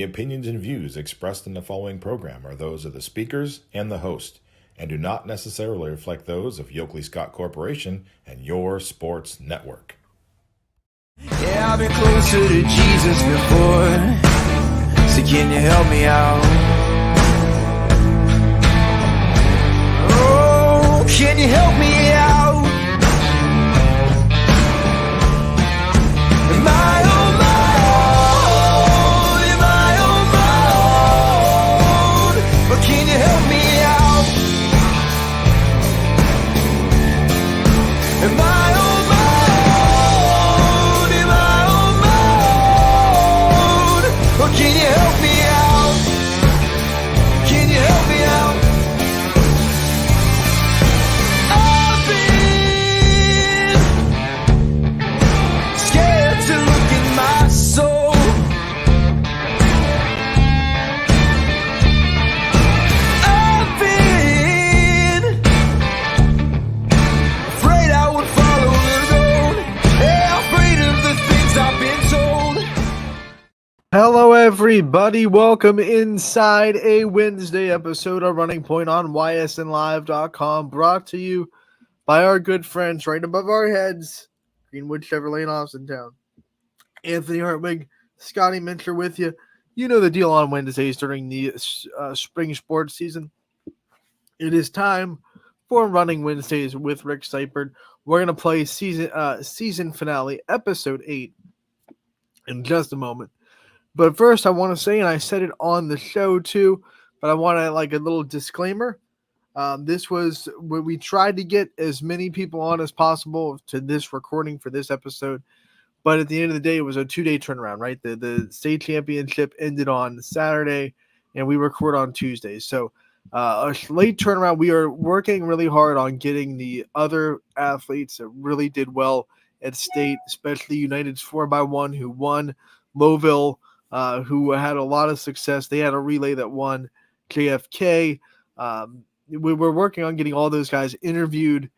The opinions and views expressed in the following program are those of the speakers and the host, and do not necessarily reflect those of Yoakley Scott Corporation and your sports network. Yeah, I've been closer to Jesus before, so can you help me out? Oh, can you help me out? Am I on my own? Am I on my own? But can you help me out? Am I on my own? Am I on my own? Or can you help me out? Can you help me out? I've been scared to look in my soul. I've been afraid I would follow the road. Yeah, afraid of the things I've been told. Hello, everybody. Welcome inside a Wednesday episode of Running Point on ysnlive.com, brought to you by our good friends right above our heads, Greenwood Chevrolet in Austintown. Anthony Hartwig, Scotty Mincher with you. You know the deal on Wednesdays during the spring sports season. It is time for Running Wednesdays with Rick Seipert. We're going to play season finale, episode 8, in just a moment. But first, I want to say, and I said it on the show too, but I want to like a little disclaimer. This was when we tried to get as many people on as possible to this recording for this episode. But at the end of the day, it was a 2-day turnaround, right? The state championship ended on Saturday, and we record on Tuesday. So a late turnaround. We are working really hard on getting the other athletes that really did well at state, especially United's 4x1 who won, Lowville, who had a lot of success. They had a relay that won, JFK. We were working on getting all those guys interviewed,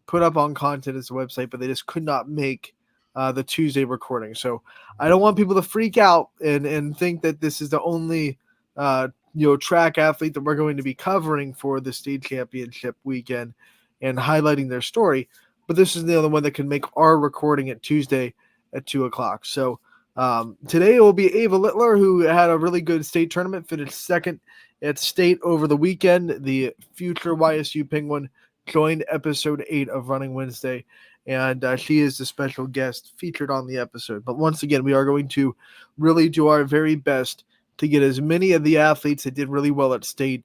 put up on content as a website, but they just could not make the Tuesday recording. So I don't want people to freak out and think that this is the only track athlete that we're going to be covering for the state championship weekend and highlighting their story. But this is the other one that can make our recording at Tuesday at 2:00. So today it will be Ava Littler, who had a really good state tournament, finished second at state over the weekend. The future YSU Penguin joined episode 8 of Running Wednesday, and she is the special guest featured on the episode. But once again, we are going to really do our very best to get as many of the athletes that did really well at state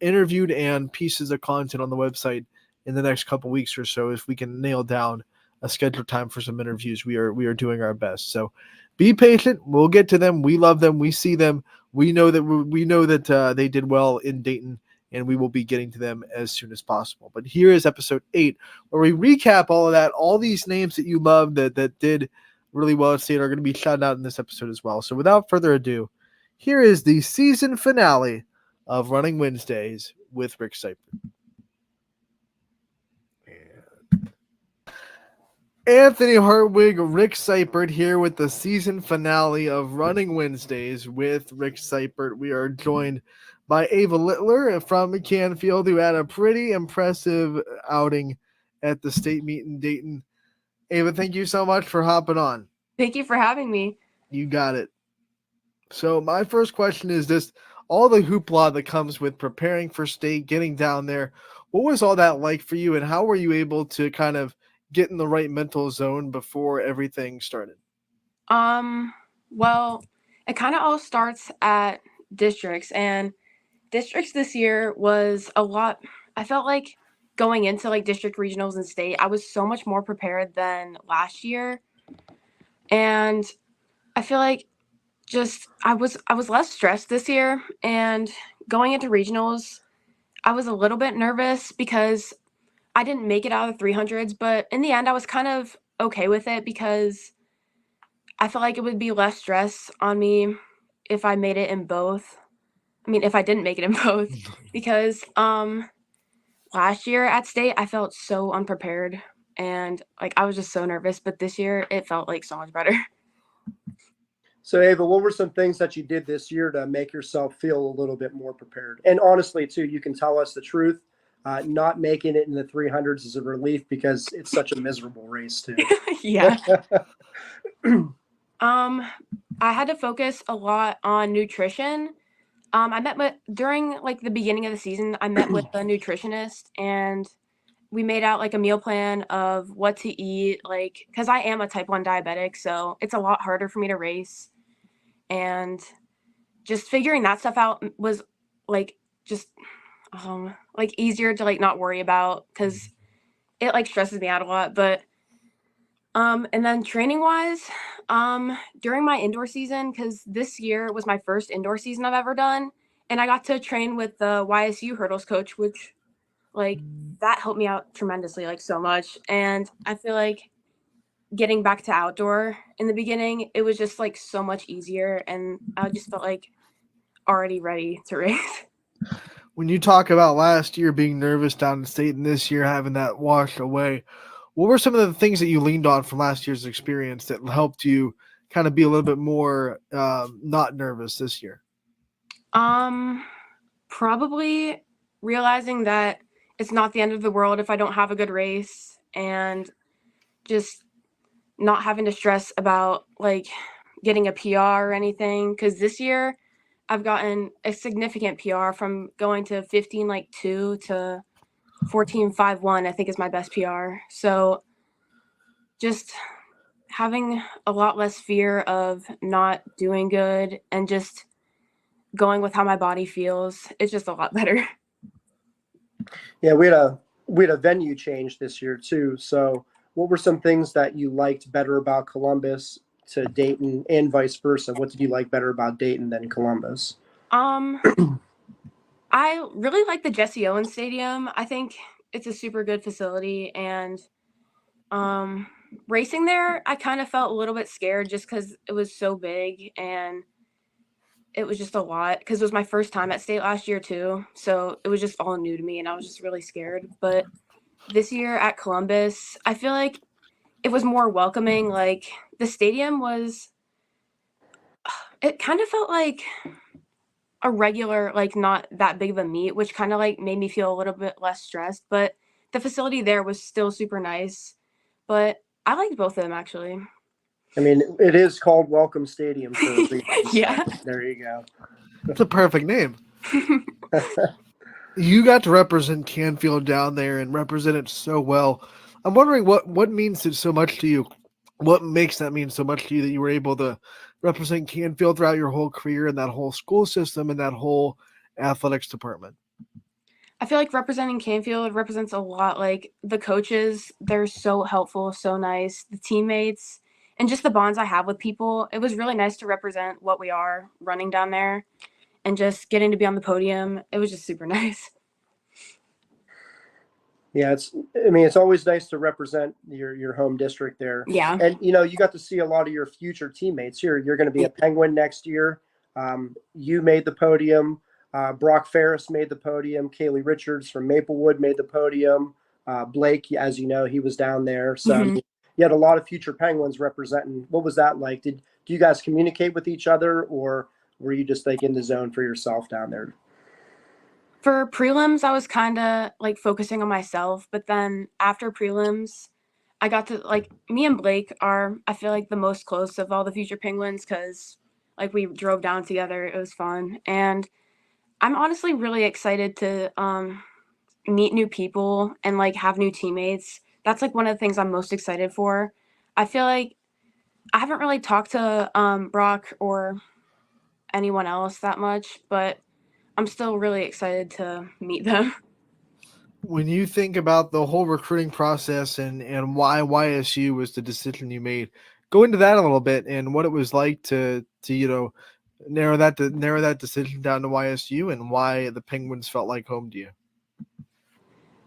interviewed and pieces of content on the website in the next couple weeks or so. If we can nail down a scheduled time for some interviews, we are doing our best. So be patient. We'll get to them. We love them. We see them. We know that they did well in Dayton, and we will be getting to them as soon as possible. But here is episode 8, where we recap all of that. All these names that you love that did really well at state are going to be shouted out in this episode as well. So without further ado, here is the season finale of Running Wednesdays with Rick Seipert. Anthony Hartwig, Rick Seipert here with the season finale of Running Wednesdays with Rick Seipert. We are joined by Ava Littler from Canfield, who had a pretty impressive outing at the state meet in Dayton. Ava, thank you so much for hopping on. Thank you for having me. You got it. So my first question is just all the hoopla that comes with preparing for state, getting down there. What was all that like for you, and how were you able to kind of get in the right mental zone before everything started? Well, it kind of all starts at districts, and districts this year was a lot. I felt like going into like district regionals and state, I was so much more prepared than last year. And I feel like just I was less stressed this year, and going into regionals, I was a little bit nervous because I didn't make it out of the 300s, but in the end, I was kind of okay with it because I felt like it would be less stress on me if I made it in both. I mean, if I didn't make it in both, because last year at state, I felt so unprepared and like I was just so nervous. But this year, it felt like so much better. So, Ava, what were some things that you did this year to make yourself feel a little bit more prepared? And honestly, too, you can tell us the truth. Not making it in the 300s is a relief because it's such a miserable race, too. Yeah. I had to focus a lot on nutrition. I met with during like the beginning of the season, I met with a nutritionist and we made out like a meal plan of what to eat, like because I am a type 1 diabetic, so it's a lot harder for me to race. And just figuring that stuff out was like just like easier to like not worry about because it like stresses me out a lot. But and then training wise, during my indoor season, because this year was my first indoor season I've ever done, and I got to train with the YSU hurdles coach, which like that helped me out tremendously, like so much. And I feel like getting back to outdoor in the beginning, it was just like so much easier, and I just felt like already ready to race. When you talk about last year being nervous down in state and this year having that washed away, what were some of the things that you leaned on from last year's experience that helped you kind of be a little bit more not nervous this year? Probably realizing that it's not the end of the world if I don't have a good race, and just not having to stress about like getting a PR or anything. Because this year I've gotten a significant PR from going to 15 like 2 to 14.51, I think is my best PR. So just having a lot less fear of not doing good and just going with how my body feels, it's just a lot better. Yeah, we had a venue change this year too. So, what were some things that you liked better about Columbus to Dayton, and vice versa? What did you like better about Dayton than Columbus? Um, I really like the Jesse Owens Stadium. I think it's a super good facility, and racing there, I kind of felt a little bit scared just because it was so big and it was just a lot. Because it was my first time at state last year too, so it was just all new to me, and I was just really scared. But this year at Columbus, I feel like it was more welcoming. Like the stadium was, it kind of felt like a regular, like not that big of a meet, which kind of like made me feel a little bit less stressed. But the facility there was still super nice. But I liked both of them actually. I mean, it is called Welcome Stadium for a reason. Yeah. So there you go. It's a perfect name. You got to represent Canfield down there and represent it so well. I'm wondering what means it so much to you. What makes that mean so much to you that you were able to represent Canfield throughout your whole career and that whole school system and that whole athletics department? I feel like representing Canfield represents a lot. Like the coaches, they're so helpful, so nice. The teammates and just the bonds I have with people. It was really nice to represent what we are running down there and just getting to be on the podium. It was just super nice. Yeah, it's always nice to represent your home district there. Yeah. And you got to see a lot of your future teammates here. You're going to be a Penguin next year. You made the podium. Brock Ferris made the podium. Kaylee Richards from Maplewood made the podium. Blake, as you know, he was down there. So you had a lot of future Penguins representing. What was that like? Do you guys communicate with each other, or were you just like in the zone for yourself down there? For prelims, I was kind of like focusing on myself, but then after prelims, I got to like me and Blake are I feel like the most close of all the future Penguins because like we drove down together. It was fun, and I'm honestly really excited to meet new people and like have new teammates. That's like one of the things I'm most excited for. I feel like I haven't really talked to Brock or anyone else that much, but I'm still really excited to meet them. When you think about the whole recruiting process and why YSU was the decision you made, go into that a little bit and what it was like to narrow that decision down to YSU and why the Penguins felt like home to you.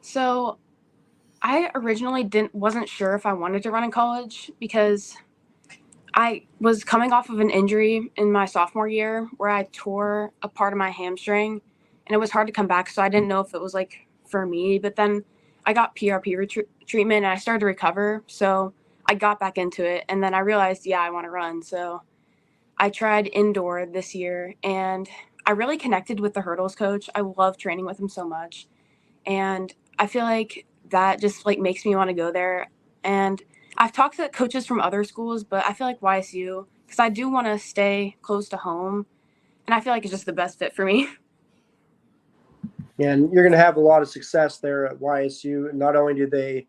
So I originally wasn't sure if I wanted to run in college because I was coming off of an injury in my sophomore year where I tore a part of my hamstring and it was hard to come back. So I didn't know if it was like for me, but then I got PRP treatment and I started to recover. So I got back into it and then I realized, yeah, I want to run. So I tried indoor this year, and I really connected with the hurdles coach. I love training with him so much, and I feel like that just like makes me want to go there. And I've talked to coaches from other schools, but I feel like YSU, because I do want to stay close to home, and I feel like it's just the best fit for me. And you're going to have a lot of success there at YSU. Not only do they,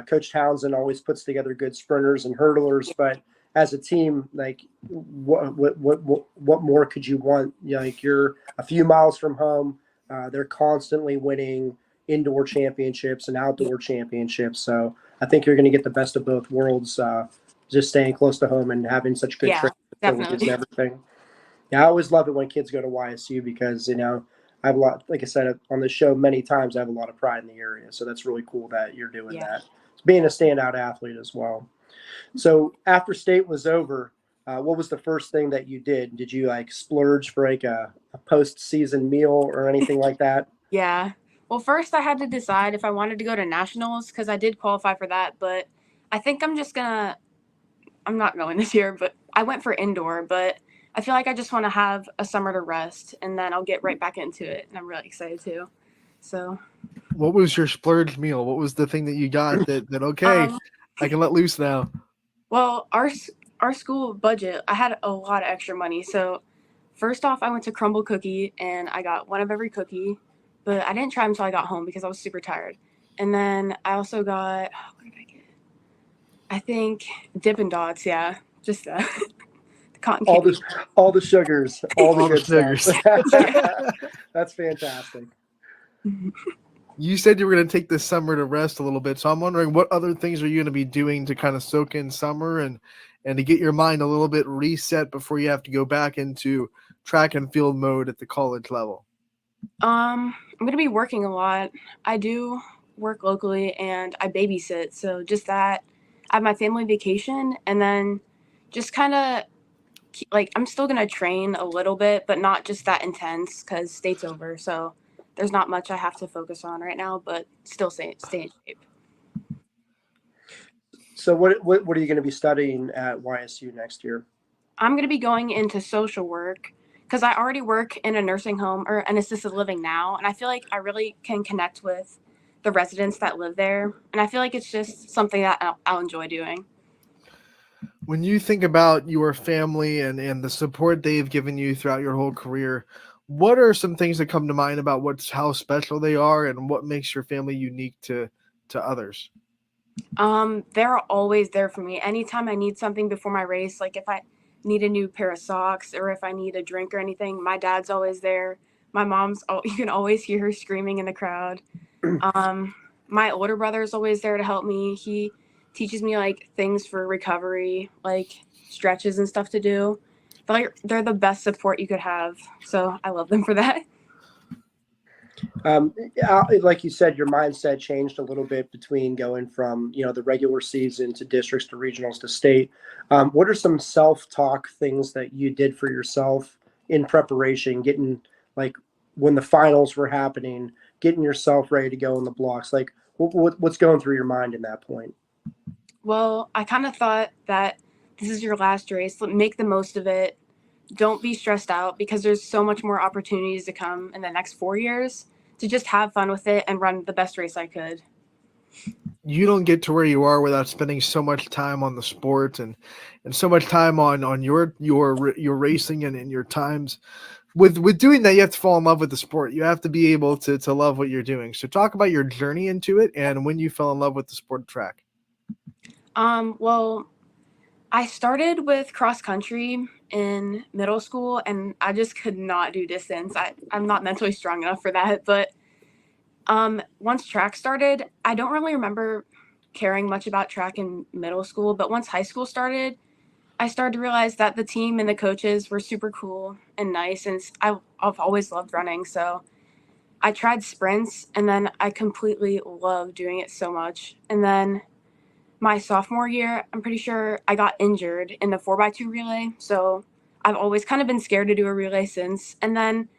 Coach Townsend always puts together good sprinters and hurdlers, but as a team, like what more could you want? Like you're a few miles from home. They're constantly winning indoor championships and outdoor championships. So I think you're going to get the best of both worlds, just staying close to home and having such good Yeah, training facilities definitely. and everything. Yeah, I always love it when kids go to YSU because, I have a lot, like I said on the show many times, I have a lot of pride in the area. So that's really cool that you're doing Yeah. that. Being a standout athlete as well. So after state was over, what was the first thing that you did? Did you like splurge for like a post-season meal or anything like that? Yeah. Well, first I had to decide if I wanted to go to nationals because I did qualify for that, but I think I'm not going this year, but I went for indoor, but I feel like I just want to have a summer to rest and then I'll get right back into it. And I'm really excited too. So, What was your splurge meal? What was the thing that you got that okay, um, I can let loose now? well, our school budget, I had a lot of extra money. So, first off, I went to Crumble Cookie and I got one of every cookie, but I didn't try them until I got home because I was super tired. And then I also got, what did I get? I think Dippin' Dots, yeah, just the cotton All candy. all the sugars, all the All the good sugars. stuff. That's fantastic. You said you were going to take this summer to rest a little bit, so I'm wondering what other things are you going to be doing to kind of soak in summer and to get your mind a little bit reset before you have to go back into track and field mode at the college level. I'm gonna be working a lot. I do work locally and I babysit, so just that. I have my family vacation, and then just kind of like I'm still gonna train a little bit, but not just that intense because state's over. So there's not much I have to focus on right now, but still stay in shape. So what are you going to be studying at YSU next year? I'm gonna be going into social work because I already work in a nursing home or an assisted living now, and I feel like I really can connect with the residents that live there, and I feel like it's just something that I'll enjoy doing. When you think about your family and the support they've given you throughout your whole career, what are some things that come to mind about how special they are and what makes your family unique to others? They're always there for me. Anytime I need something before my race, like if I need a new pair of socks or if I need a drink or anything, my dad's always there. My mom's, you can always hear her screaming in the crowd. Um, my older brother is always there to help me. He teaches me like things for recovery, like stretches and stuff to do. They're the best support you could have. So I love them for that. Like you said, your mindset changed a little bit between going from the regular season to districts to regionals to state. What are some self-talk things that you did for yourself in preparation, getting like when the finals were happening, getting yourself ready to go in the blocks? Like what's going through your mind in that point? Well, I kind of thought that this is your last race. Make the most of it. Don't be stressed out because there's so much more opportunities to come in the next 4 years to just have fun with it and run the best race I could. You don't get to where you are without spending so much time on the sport and so much time on your racing and your times. With doing that, you have to fall in love with the sport. You have to be able to love what you're doing. So talk about your journey into it and when you fell in love with the sport of track. Well, I started with cross country in middle school and I just could not do distance. I'm not mentally strong enough for that. But once track started, I don't really remember caring much about track in middle school. But once high school started, I started to realize that the team and the coaches were super cool and nice. And I've always loved running. So I tried sprints and then I completely loved doing it so much. And then my sophomore year, I'm pretty sure I got injured in the 4x2 relay. So I've always kind of been scared to do a relay since. And then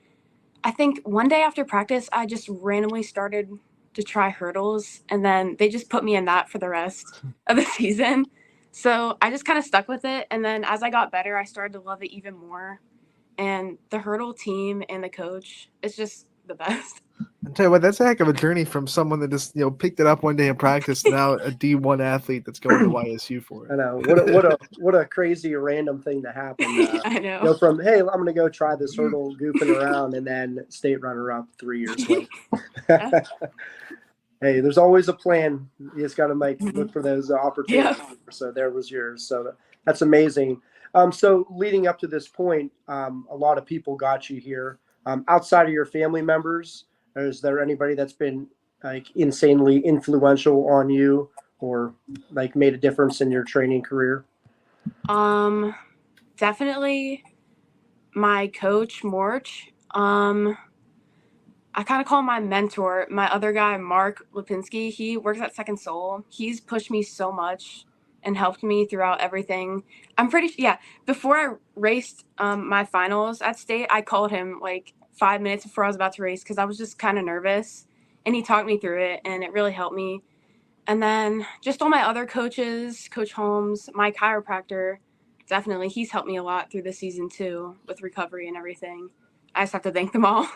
I think one day after practice, I just randomly started to try hurdles. And then they just put me in that for the rest of the season. So I just kind of stuck with it. And then as I got better, I started to love it even more. And the hurdle team and the coach, it's just the best. I tell you what, that's a heck of a journey from someone that just picked it up one day in practice, now a D1 athlete that's going to YSU for I it. know what a crazy random thing to happen. I know. From hey, I'm going to go try this hurdle, goofing around, and then state runner up 3 years later. Hey, there's always a plan. You just got to look for those opportunities. Yeah. So there was yours. So that's amazing. So leading up to this point, a lot of people got you here. Outside of your family members, is there anybody that's been like insanely influential on you or like made a difference in your training career? Definitely my coach, Morch. I kind of call him my mentor. My other guy, Mark Lipinski, he works at Second Soul. He's pushed me so much and helped me throughout everything. I'm pretty yeah. Before I raced my finals at state, I called him like 5 minutes before I was about to race because I was just kind of nervous, and he talked me through it, and it really helped me. And then just all my other coaches, Coach Holmes, my chiropractor, definitely he's helped me a lot through the season too with recovery and everything. I just have to thank them all.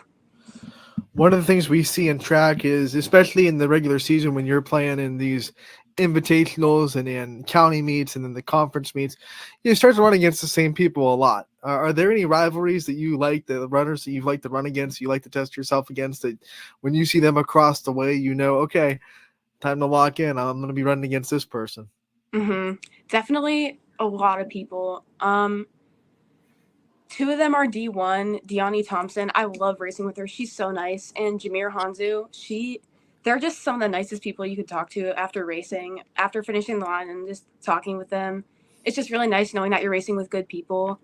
One of the things we see in track is, especially in the regular season, when you're playing in these invitationals and in county meets and then the conference meets, you start to run against the same people a lot. Are there any rivalries that you like, the runners that you like to run against, you like to test yourself against, that when you see them across the way, okay, time to lock in, I'm going to be running against this person? Definitely a lot of people. Two of them are D1, Deani Thompson. I love racing with her. She's so nice. And Jameer Hanzu, they're just some of the nicest people you could talk to after racing, after finishing the line and just talking with them. It's just really nice knowing that you're racing with good people.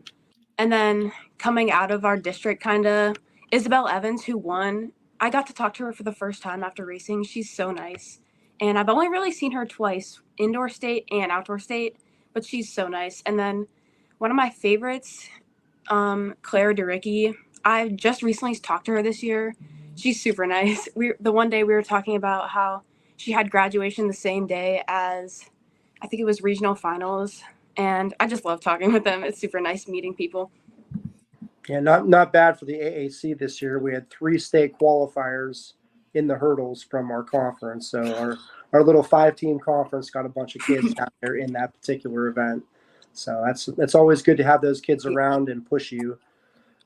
And then coming out of our district, kind of, Isabel Evans, who won, I got to talk to her for the first time after racing. She's so nice. And I've only really seen her twice, indoor state and outdoor state, but she's so nice. And then one of my favorites, Claire DeRicky. I just recently talked to her this year. She's super nice. The one day we were talking about how she had graduation the same day as, I think it was regional finals, and I just love talking with them. It's super nice meeting people. Yeah, not bad for the AAC this year. We had 3 state qualifiers in the hurdles from our conference. So our little 5-team conference got a bunch of kids out there in that particular event. So that's always good to have those kids around and push you.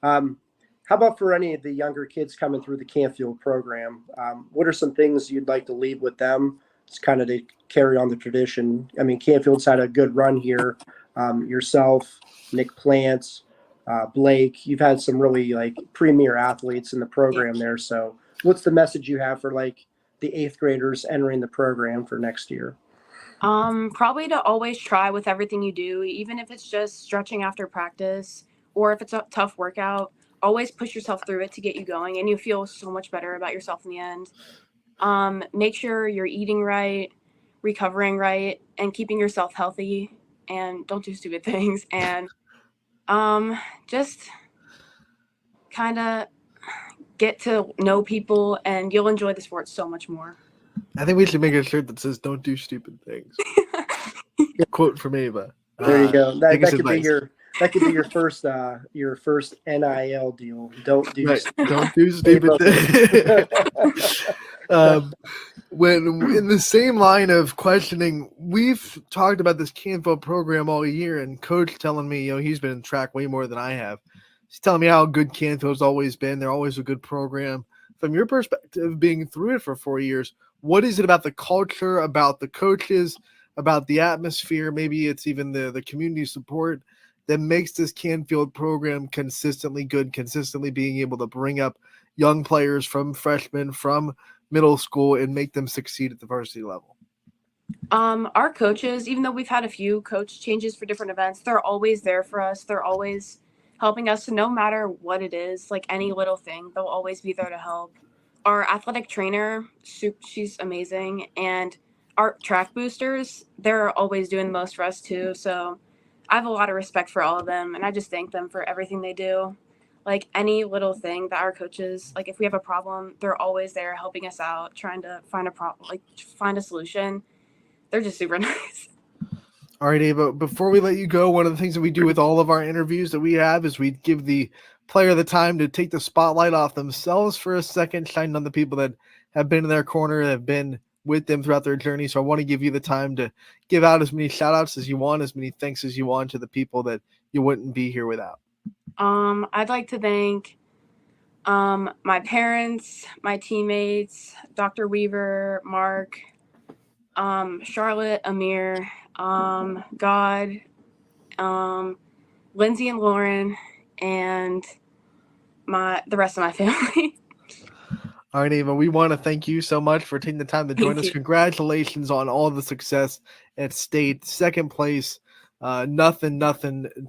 How about for any of the younger kids coming through the Canfield program? What are some things you'd like to leave with them? It's kind of to carry on the tradition. I mean, Canfield's had a good run here. Yourself, Nick Plant, Blake, you've had some really like premier athletes in the program there. So what's the message you have for like the 8th graders entering the program for next year? Probably to always try with everything you do, even if it's just stretching after practice or if it's a tough workout, always push yourself through it to get you going, and you feel so much better about yourself in the end. Make sure you're eating right, recovering right, and keeping yourself healthy, and don't do stupid things. And just kind of get to know people, and you'll enjoy the sport so much more. I think we should make a shirt that says "Don't do stupid things." Quote from Ava. There you go. That could advice. be your first NIL deal. Don't do stupid things. When in the same line of questioning, we've talked about this Canfield program all year, and Coach telling me, he's been in track way more than I have. He's telling me how good Canfield's always been. They're always a good program. From your perspective, being through it for 4 years, what is it about the culture, about the coaches, about the atmosphere, maybe it's even the community support that makes this Canfield program consistently good, consistently being able to bring up young players from freshmen, from middle school, and make them succeed at the varsity level? Our coaches, even though we've had a few coach changes for different events, they're always there for us. They're always helping us. So no matter what it is, like any little thing, they'll always be there to help. Our athletic trainer, she's amazing. And our track boosters, they're always doing the most for us too. So I have a lot of respect for all of them, and I just thank them for everything they do. Like any little thing that our coaches, like if we have a problem, they're always there helping us out, trying to find a problem, like find a solution. They're just super nice. All right, Ava, before we let you go, one of the things that we do with all of our interviews that we have is we give the player the time to take the spotlight off themselves for a second, shining on the people that have been in their corner, that have been with them throughout their journey. So I want to give you the time to give out as many shout outs as you want, as many thanks as you want to the people that you wouldn't be here without. I'd like to thank my parents, my teammates, Dr. Weaver, Mark, Charlotte, Amir, God, Lindsay and Lauren, and the rest of my family. All right, Ava, we want to thank you so much for taking the time to join Thank us. you. Congratulations on all the success at state, second place. Nothing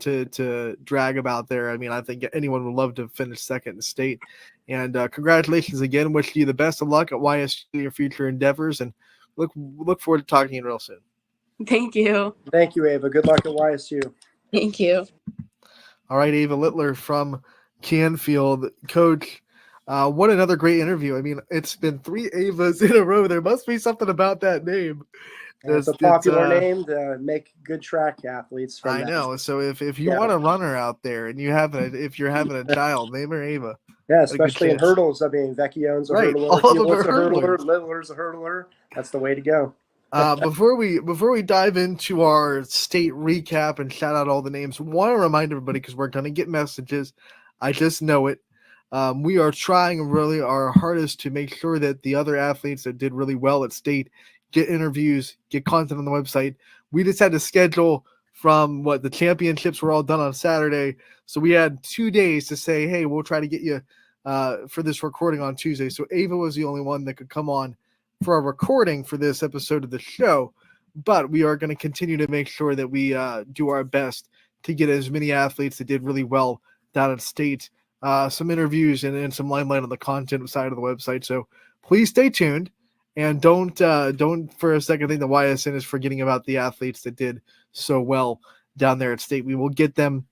to drag about there. I mean, I think anyone would love to finish second in state. And congratulations again. Wish you the best of luck at YSU, your future endeavors, and look forward to talking to you real soon. Thank you. Thank you, Ava. Good luck at YSU. Thank you. All right, Ava Littler from Canfield, Coach. What another great interview. I mean, it's been 3 Avas in a row. There must be something about that name. And it's a popular name to make good track athletes from I that. know. So if you want a runner out there and if you're having a child, name her Ava. Yeah, especially in hurdles. I mean, Vecchione's a Right. hurdler, All of them Hewitt's are a hurdler, hurdlers. Littler's a hurdler. That's the way to go. Before we dive into our state recap and shout out all the names, want to remind everybody, because we're going to get messages. I just know it. We are trying really our hardest to make sure that the other athletes that did really well at state get interviews, get content on the website. We just had to schedule from the championships were all done on Saturday. So we had 2 days to say, hey, we'll try to get you for this recording on Tuesday. So Ava was the only one that could come on for a recording for this episode of the show. But we are going to continue to make sure that we do our best to get as many athletes that did really well down at state, some interviews and some limelight on the content side of the website. So please stay tuned. And don't for a second think the YSN is forgetting about the athletes that did so well down there at state. We will get them.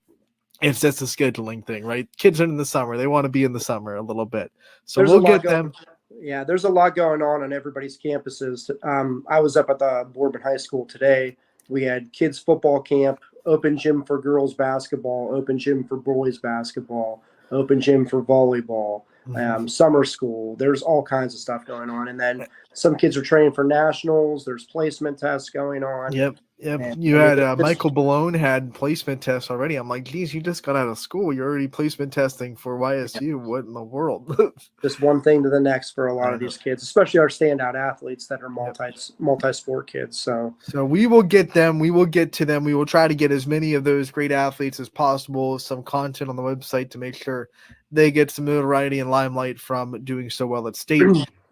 It's just a scheduling thing, right? Kids are in the summer. They want to be in the summer a little bit. So we'll get them. Yeah, there's a lot going on everybody's campuses. I was up at the Boardman High School today. We had kids football camp, open gym for girls basketball, open gym for boys basketball, open gym for volleyball, summer school. There's all kinds of stuff going on. And then some kids are training for nationals. There's placement tests going on. Yep. And you had Michael Balone had placement tests already. I'm like, geez, you just got out of school. You're already placement testing for YSU. What in the world? Just one thing to the next for a lot of these kids, especially our standout athletes that are multi-sport kids. So we will get them. We will get to them. We will try to get as many of those great athletes as possible, some content on the website to make sure they get some notoriety and limelight from doing so well at state.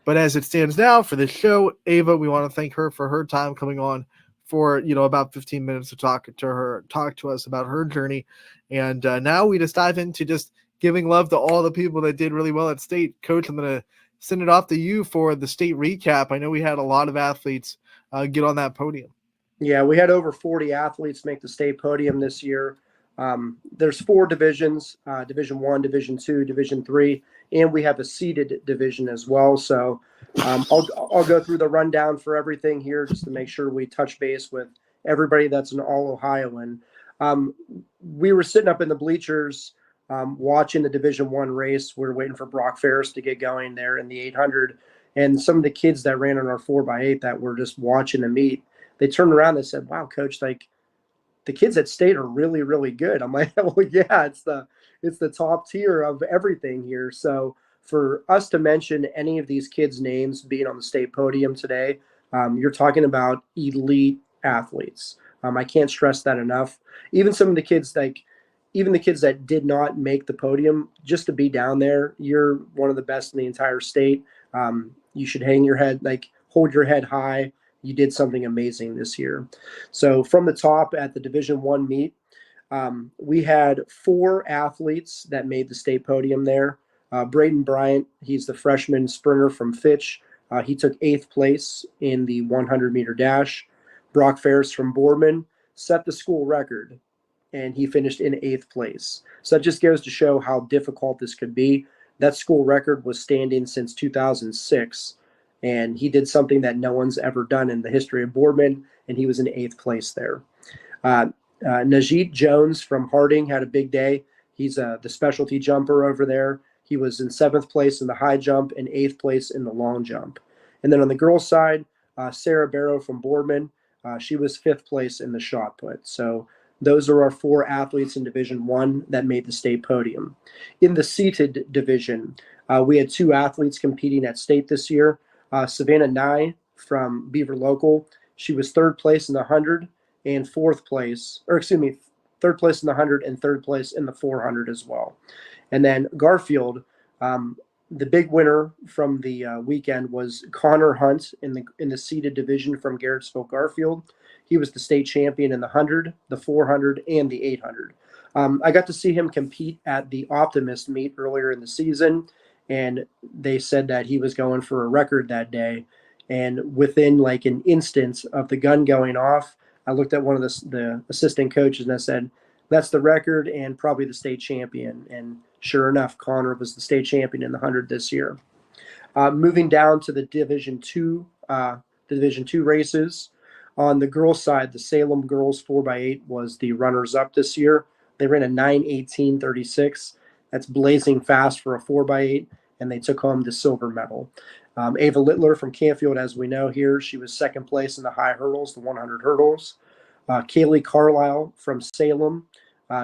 But as it stands now for this show, Ava, we want to thank her for her time coming on for about 15 minutes to talk to us about her journey. And now we just dive into just giving love to all the people that did really well at state. Coach, I'm going to send it off to you for the state recap. I know we had a lot of athletes get on that podium. Yeah, we had over 40 athletes make the state podium this year. There's 4 divisions, Division 1, Division 2, Division 3, and we have a seeded division as well. So I'll go through the rundown for everything here just to make sure we touch base with everybody that's an all-Ohioan. We were sitting up in the bleachers watching the Division 1 race. We were waiting for Brock Ferris to get going there in the 800. And some of the kids that ran on our 4x8 that were just watching the meet, they turned around and said, wow, Coach, like, the kids at state are really, really good. I'm like, well, yeah, it's the top tier of everything here. So for us to mention any of these kids' names being on the state podium today, you're talking about elite athletes. I can't stress that enough. Even some of the kids, even the kids that did not make the podium, just to be down there, you're one of the best in the entire state. You should hang your head, hold your head high. You did something amazing this year. So from the top at the Division 1 meet, we had 4 athletes that made the state podium there. Braden Bryant, he's the freshman sprinter from Fitch. He took 8th place in the 100-meter dash. Brock Ferris from Boardman set the school record, and he finished in 8th place. So that just goes to show how difficult this could be. That school record was standing since 2006. And he did something that no one's ever done in the history of Boardman, and he was in 8th place there. Najee Jones from Harding had a big day. He's the specialty jumper over there. He was in 7th place in the high jump and 8th place in the long jump. And then on the girls' side, Sarah Barrow from Boardman, she was 5th place in the shot put. So those are our 4 athletes in Division I that made the state podium. In the seated division, we had 2 athletes competing at state this year. Savannah Nye from Beaver Local, she was 3rd place in the 100 and 4th place, or excuse me, 3rd place in the 100 and 3rd place in the 400 as well. And then Garfield, the big winner from the weekend was Connor Hunt in the seated division from Garrettsville Garfield. He was the state champion in the 100, the 400, and the 800. I got to see him compete at the Optimist meet earlier in the season, and they said that he was going for a record that day. And within like an instant of the gun going off, I looked at one of the assistant coaches and I said, that's the record and probably the state champion. And sure enough, Connor was the state champion in the 100 this year. Moving down to the Division II races. On the girls' side, the Salem girls 4x8 was the runners-up this year. They ran a 9:18:36. That's blazing fast for a 4x8, and they took home the silver medal. Ava Littler from Canfield, as we know here, she was 2nd place in the high hurdles, the 100 hurdles. Kaylee Carlisle from Salem,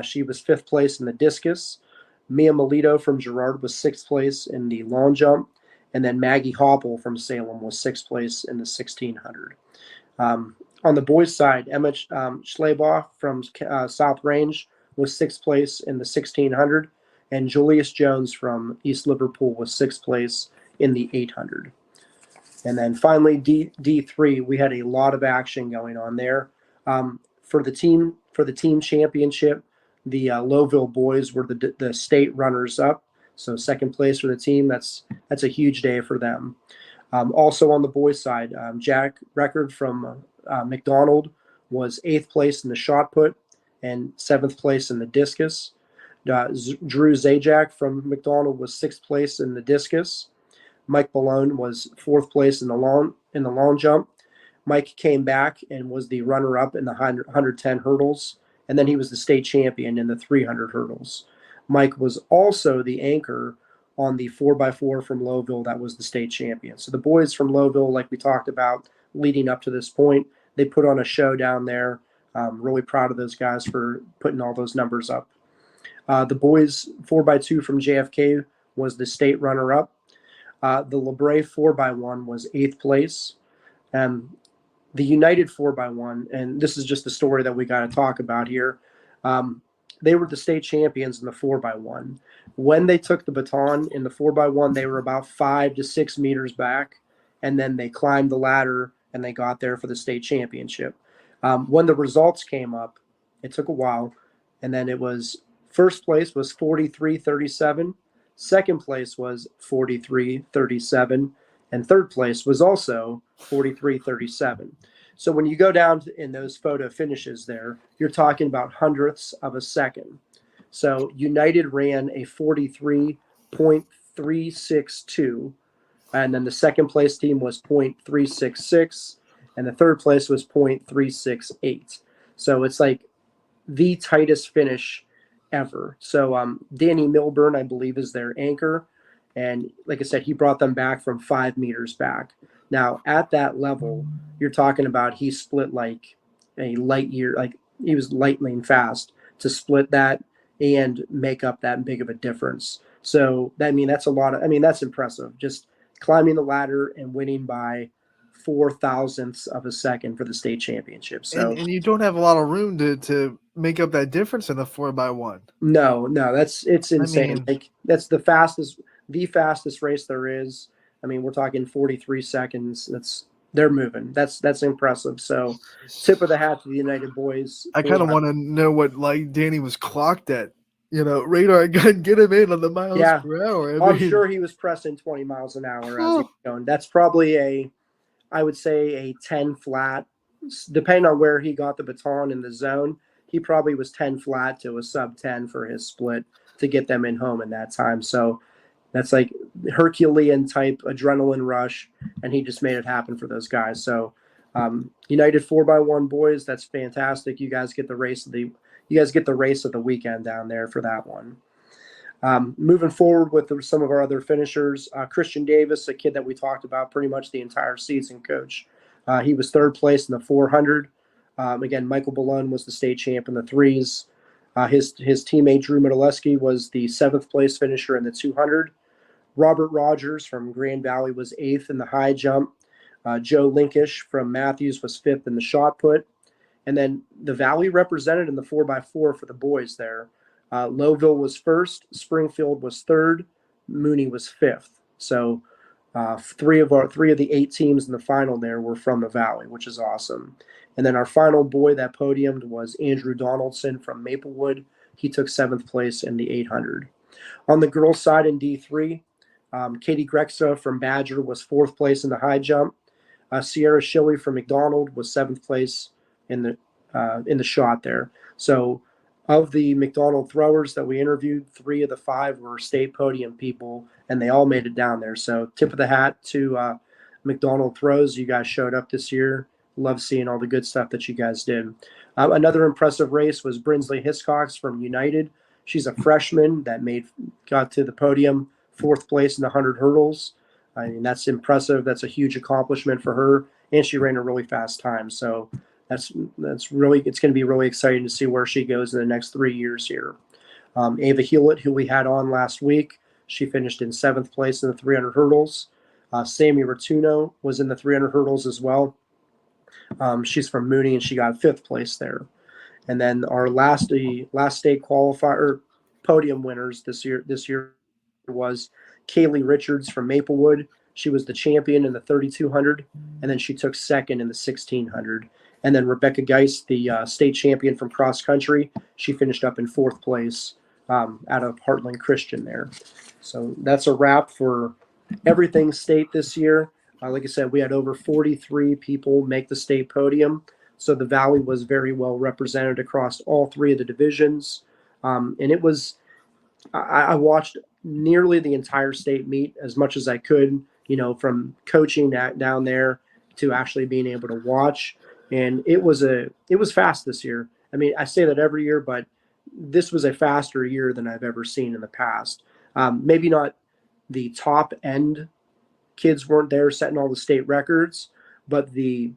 she was 5th place in the discus. Mia Melito from Girard was 6th place in the long jump. And then Maggie Hopple from Salem was 6th place in the 1600. On the boys' side, Emma Schleybaugh from South Range was 6th place in the 1600. And Julius Jones from East Liverpool was 6th place in the 800. And then finally, D3, we had a lot of action going on there. For the team championship, the Lowville boys were the state runners up. So 2nd place for the team. That's a huge day for them. Also on the boys' side, Jack Record from McDonald was 8th place in the shot put and 7th place in the discus. Drew Zajac from McDonald was 6th place in the discus. Mike Malone was 4th place in the long jump. Mike came back and was the runner-up in the 110 hurdles, and then he was the state champion in the 300 hurdles. Mike was also the anchor on the 4x4 from Lowville that was the state champion. So the boys from Lowville, like we talked about leading up to this point, they put on a show down there. Really proud of those guys for putting all those numbers up. The boys 4x2 from JFK was the state runner-up. The LeBray 4x1 was 8th place. The United 4x1, and this is just the story that we got to talk about here. They were the state champions in the 4x1. When they took the baton in the 4x1, they were about 5 to 6 meters back, and then they climbed the ladder and they got there for the state championship. When the results came up, it took a while, and then it was first place was 43:37, second place was 43:37, and third place was also 43:37. So when you go down in those photo finishes there, you're talking about hundredths of a second. So United ran a 43.362, and then the second place team was 0.366, and the third place was 0.368. So it's like the tightest finish ever. So Danny Milburn, I believe, is their anchor. And like I said, he brought them back from 5 meters back. Now, at that level, you're talking about he split like a light year, like he was lightning fast to split that and make up that big of a difference. So, that's a lot of, that's impressive. Just climbing the ladder and winning by 4 thousandths of a second for the state championship. So, and you don't have a lot of room to make up that difference in the 4x1. No, it's insane. That's the fastest race there is. We're talking 43 seconds. They're moving. That's impressive. So, tip of the hat to the United boys. I kind of want to know what Danny was clocked at. Radar gun, get him in on the miles per hour. I'm sure he was pressing 20 miles an hour as he was going. That's probably I would say a 10 flat, depending on where he got the baton in the zone. He probably was 10 flat to a sub 10 for his split to get them in home in that time. So that's like Herculean type adrenaline rush, and he just made it happen for those guys. So United 4x1 boys, that's fantastic. You guys get the race of the weekend down there for that one. Moving forward with some of our other finishers, Christian Davis, a kid that we talked about pretty much the entire season, coach. He was third place in the 400. Again, Michael Balone was the state champ in the threes. His teammate Drew Middleski was the seventh place finisher in the 200. Robert Rogers from Grand Valley was eighth in the high jump. Joe Linkish from Matthews was fifth in the shot put. And then the Valley represented in the 4x4 for the boys there. Lowville was first, Springfield was third, Mooney was fifth. So three of the 8 teams in the final there were from the Valley, which is awesome. And then our final boy that podiumed was Andrew Donaldson from Maplewood. He took 7th place in the 800. On the girls' side in D3, Katie Grexa from Badger was 4th place in the high jump. Sierra Shilley from McDonald was 7th place in the shot there. So of the McDonald throwers that we interviewed, 3 of the 5 were state podium people, and they all made it down there. So tip of the hat to McDonald throws. You guys showed up this year. Love seeing all the good stuff that you guys did. Another impressive race was Brinsley Hiscox from United. She's a freshman that got to the podium, 4th place in the 100 hurdles. I mean, that's impressive. That's a huge accomplishment for her, and she ran a really fast time. So it's going to be really exciting to see where she goes in the next 3 years here. Ava Hewlett, who we had on last week, she finished in 7th place in the 300 hurdles. Sammy Rotuno was in the 300 hurdles as well. She's from Mooney, and she got 5th place there. And then our last state qualifier podium winners this year was Kaylee Richards from Maplewood. She was the champion in the 3200, and then she took 2nd in the 1600. And then Rebecca Geist, the state champion from cross country, she finished up in 4th place out of Heartland Christian there. So that's a wrap for everything state this year. Like I said, we had over 43 people make the state podium. So the Valley was very well represented across all 3 of the divisions. And it was, I watched nearly the entire state meet as much as I could, from coaching down there to actually being able to watch. And it was fast this year. I mean, I say that every year, but this was a faster year than I've ever seen in the past. Maybe not the top end kids weren't there setting all the state records, but the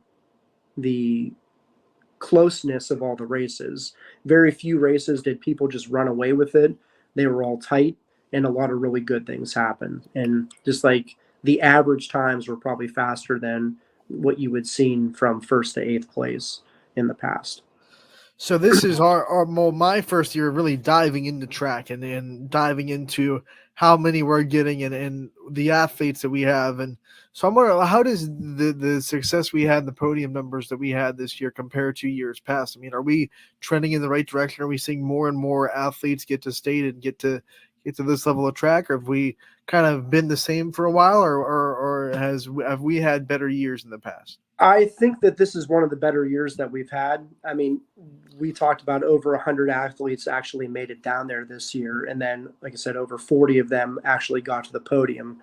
closeness of all the races. Very few races did people just run away with it. They were all tight, and a lot of really good things happened. And just like the average times were probably faster than what you would seen from 1st to 8th place in the past. So this is my first year really diving into track and diving into how many we're getting and the athletes that we have. And so I'm wondering, how does the success we had, the podium numbers that we had this year compare to years past? I mean, are we trending in the right direction? Are we seeing more and more athletes get to state and get to this level of track? Or have we kind of been the same for a while, or have we had better years in the past? I think that this is one of the better years that we've had. I mean, we talked about over 100 athletes actually made it down there this year. And then, like I said, over 40 of them actually got to the podium.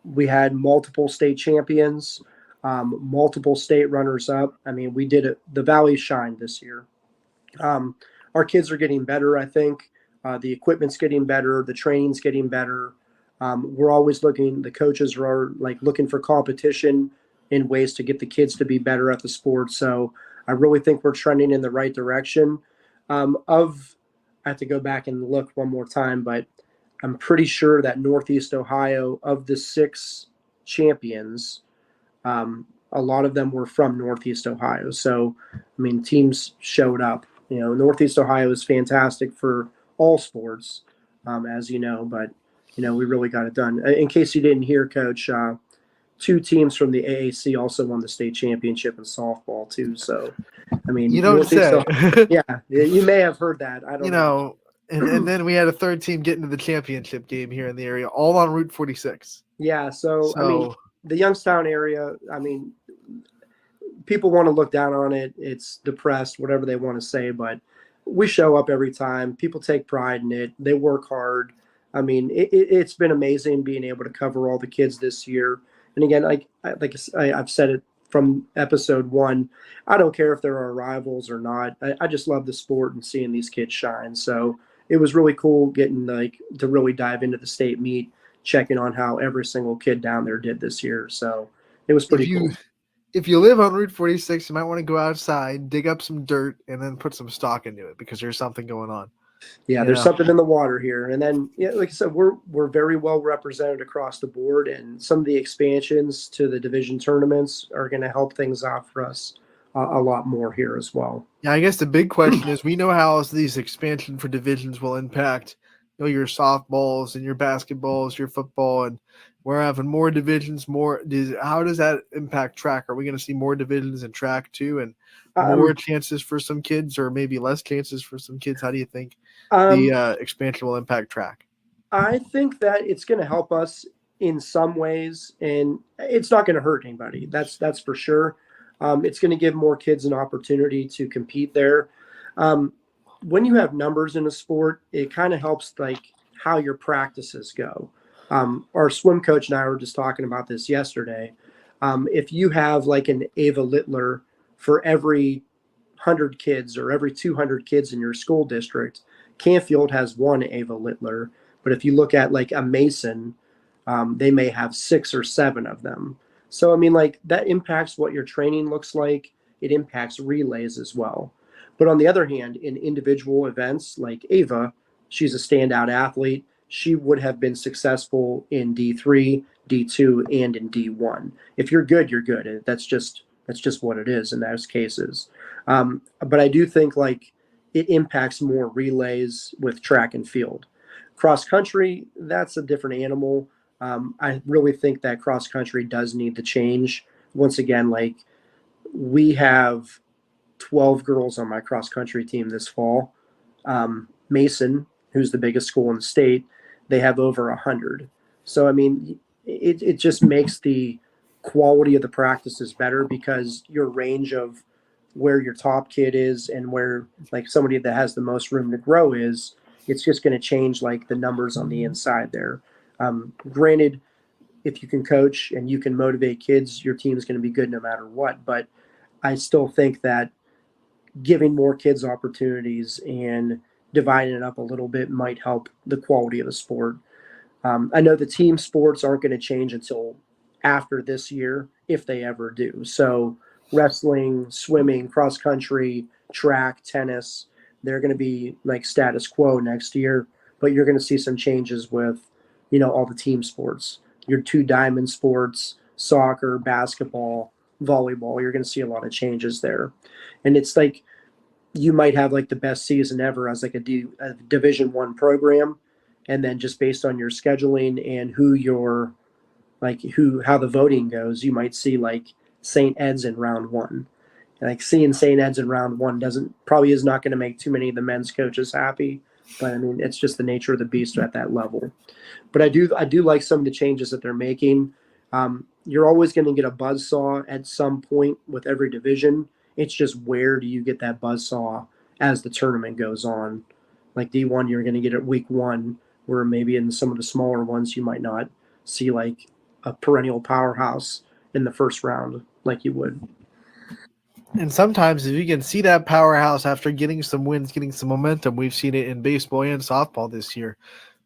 We had multiple state champions, multiple state runners up. I mean, we did it. The Valley shined this year. Our kids are getting better, I think. The equipment's getting better. The training's getting better. We're always looking, the coaches are looking for competition in ways to get the kids to be better at the sport. So I really think we're trending in the right direction. I have to go back and look one more time, but I'm pretty sure that Northeast Ohio, of the 6 champions, a lot of them were from Northeast Ohio. So, I mean, teams showed up. Northeast Ohio is fantastic for all sports, as you know, but, we really got it done. In case you didn't hear, Coach, 2 teams from the AAC also won the state championship in softball too. So, I mean, you don't say. Yeah, you may have heard that. I don't know. And then we had a 3rd team get into the championship game here in the area, all on Route 46. Yeah. So I mean, the Youngstown area, I mean, people want to look down on it. It's depressed, whatever they want to say, but we show up every time. People take pride in it. They work hard. I mean, it's been amazing being able to cover all the kids this year. And again, I've said it from episode one. I don't care if there are rivals or not. I just love the sport and seeing these kids shine. So it was really cool getting to really dive into the state meet, checking on how every single kid down there did this year. So it was pretty cool. If you live on Route 46, you might want to go outside, dig up some dirt, and then put some stock into it because there's something going on. Yeah, there's something in the water here. And then, like I said, we're very well represented across the board, and some of the expansions to the division tournaments are going to help things out for us a lot more here as well. Yeah, I guess the big question is we know how these expansion for divisions will impact your softballs and your basketballs, your football, and we're having more divisions. How does that impact track? Are we going to see more divisions in track too, and more chances for some kids, or maybe less chances for some kids? How do you think the expansion will impact track? I think that it's going to help us in some ways, and it's not going to hurt anybody. That's for sure. It's going to give more kids an opportunity to compete there. When you have numbers in a sport, it kind of helps how your practices go. Our swim coach and I were just talking about this yesterday. If you have an Ava Littler for every 100 kids or every 200 kids in your school district, Canfield has one Ava Littler. But if you look at a Mason, they may have 6 or 7 of them. So, that impacts what your training looks like. It impacts relays as well. But on the other hand, in individual events like Ava, she's a standout athlete. She would have been successful in D3, D2, and in D1. If you're good, you're good. That's just what it is in those cases. But I do think it impacts more relays with track and field. Cross country, that's a different animal. I really think that cross country does need to change. Once again, we have 12 girls on my cross country team this fall. Mason, who's the biggest school in the state, they have over 100. So, it just makes the quality of the practices better because your range of where your top kid is and where somebody that has the most room to grow is, it's just going to change the numbers on the inside there. Granted, if you can coach and you can motivate kids, your team is going to be good no matter what. But I still think that giving more kids opportunities and dividing it up a little bit might help the quality of the sport. I know the team sports aren't going to change until after this year, if they ever do. So wrestling, swimming, cross country, track, tennis, they're going to be status quo next year, but you're going to see some changes with, all the team sports, your 2 diamond sports, soccer, basketball, volleyball. You're going to see a lot of changes there. And it's you might have the best season ever as a Division I program. And then just based on your scheduling and how the voting goes, you might see St. Ed's in round 1. Seeing St. Ed's in round 1 probably is not going to make too many of the men's coaches happy, but it's just the nature of the beast at that level. But I do like some of the changes that they're making. You're always going to get a buzzsaw at some point with every division. It's just where do you get that buzzsaw as the tournament goes on? D1, you're going to get it week 1, where maybe in some of the smaller ones you might not see a perennial powerhouse in the first round like you would. And sometimes if you can see that powerhouse after getting some wins, getting some momentum, we've seen it in baseball and softball this year.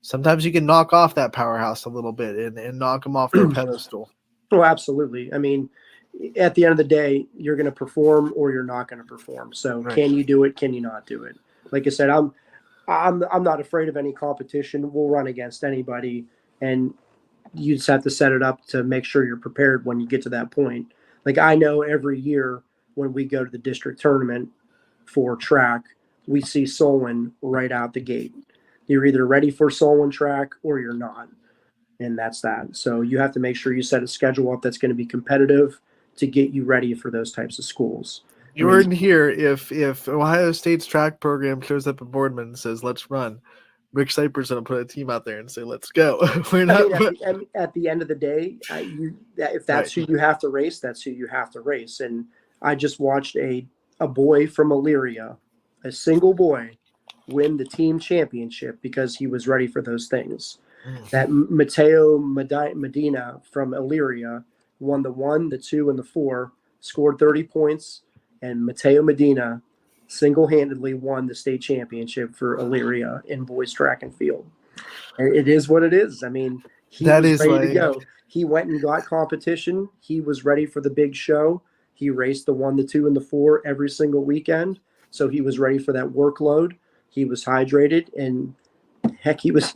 Sometimes you can knock off that powerhouse a little bit and knock them off their pedestal. Oh, absolutely. At the end of the day, you're going to perform or you're not going to perform. So right. Can you do it? Can you not do it? Like I said, I'm not afraid of any competition. We'll run against anybody, and you just have to set it up to make sure you're prepared when you get to that point. I know every year when we go to the district tournament for track, we see Solon right out the gate. You're either ready for Solon track or you're not. And that's that. So you have to make sure you set a schedule up that's going to be competitive to get you ready for those types of schools. You heard here, if Ohio State's track program shows up at Boardman and says, let's run, Rick Cyper's going to put a team out there and say, let's go. At the end of the day, if that's right. Who you have to race, that's who you have to race. And I just watched a boy from Elyria, a single boy, win the team championship because he was ready for those things. That Mateo Medina from Elyria won the 1, the 2, and the 4 scored 30 points, and Mateo Medina single-handedly won the state championship for Elyria in boys track and field. And it is what it is. I mean, he That was is ready to like go. He went and got competition. He was ready for the big show. He raced the 1, the 2, and the 4 every single weekend. So he was ready for that workload. He was hydrated, and heck, he was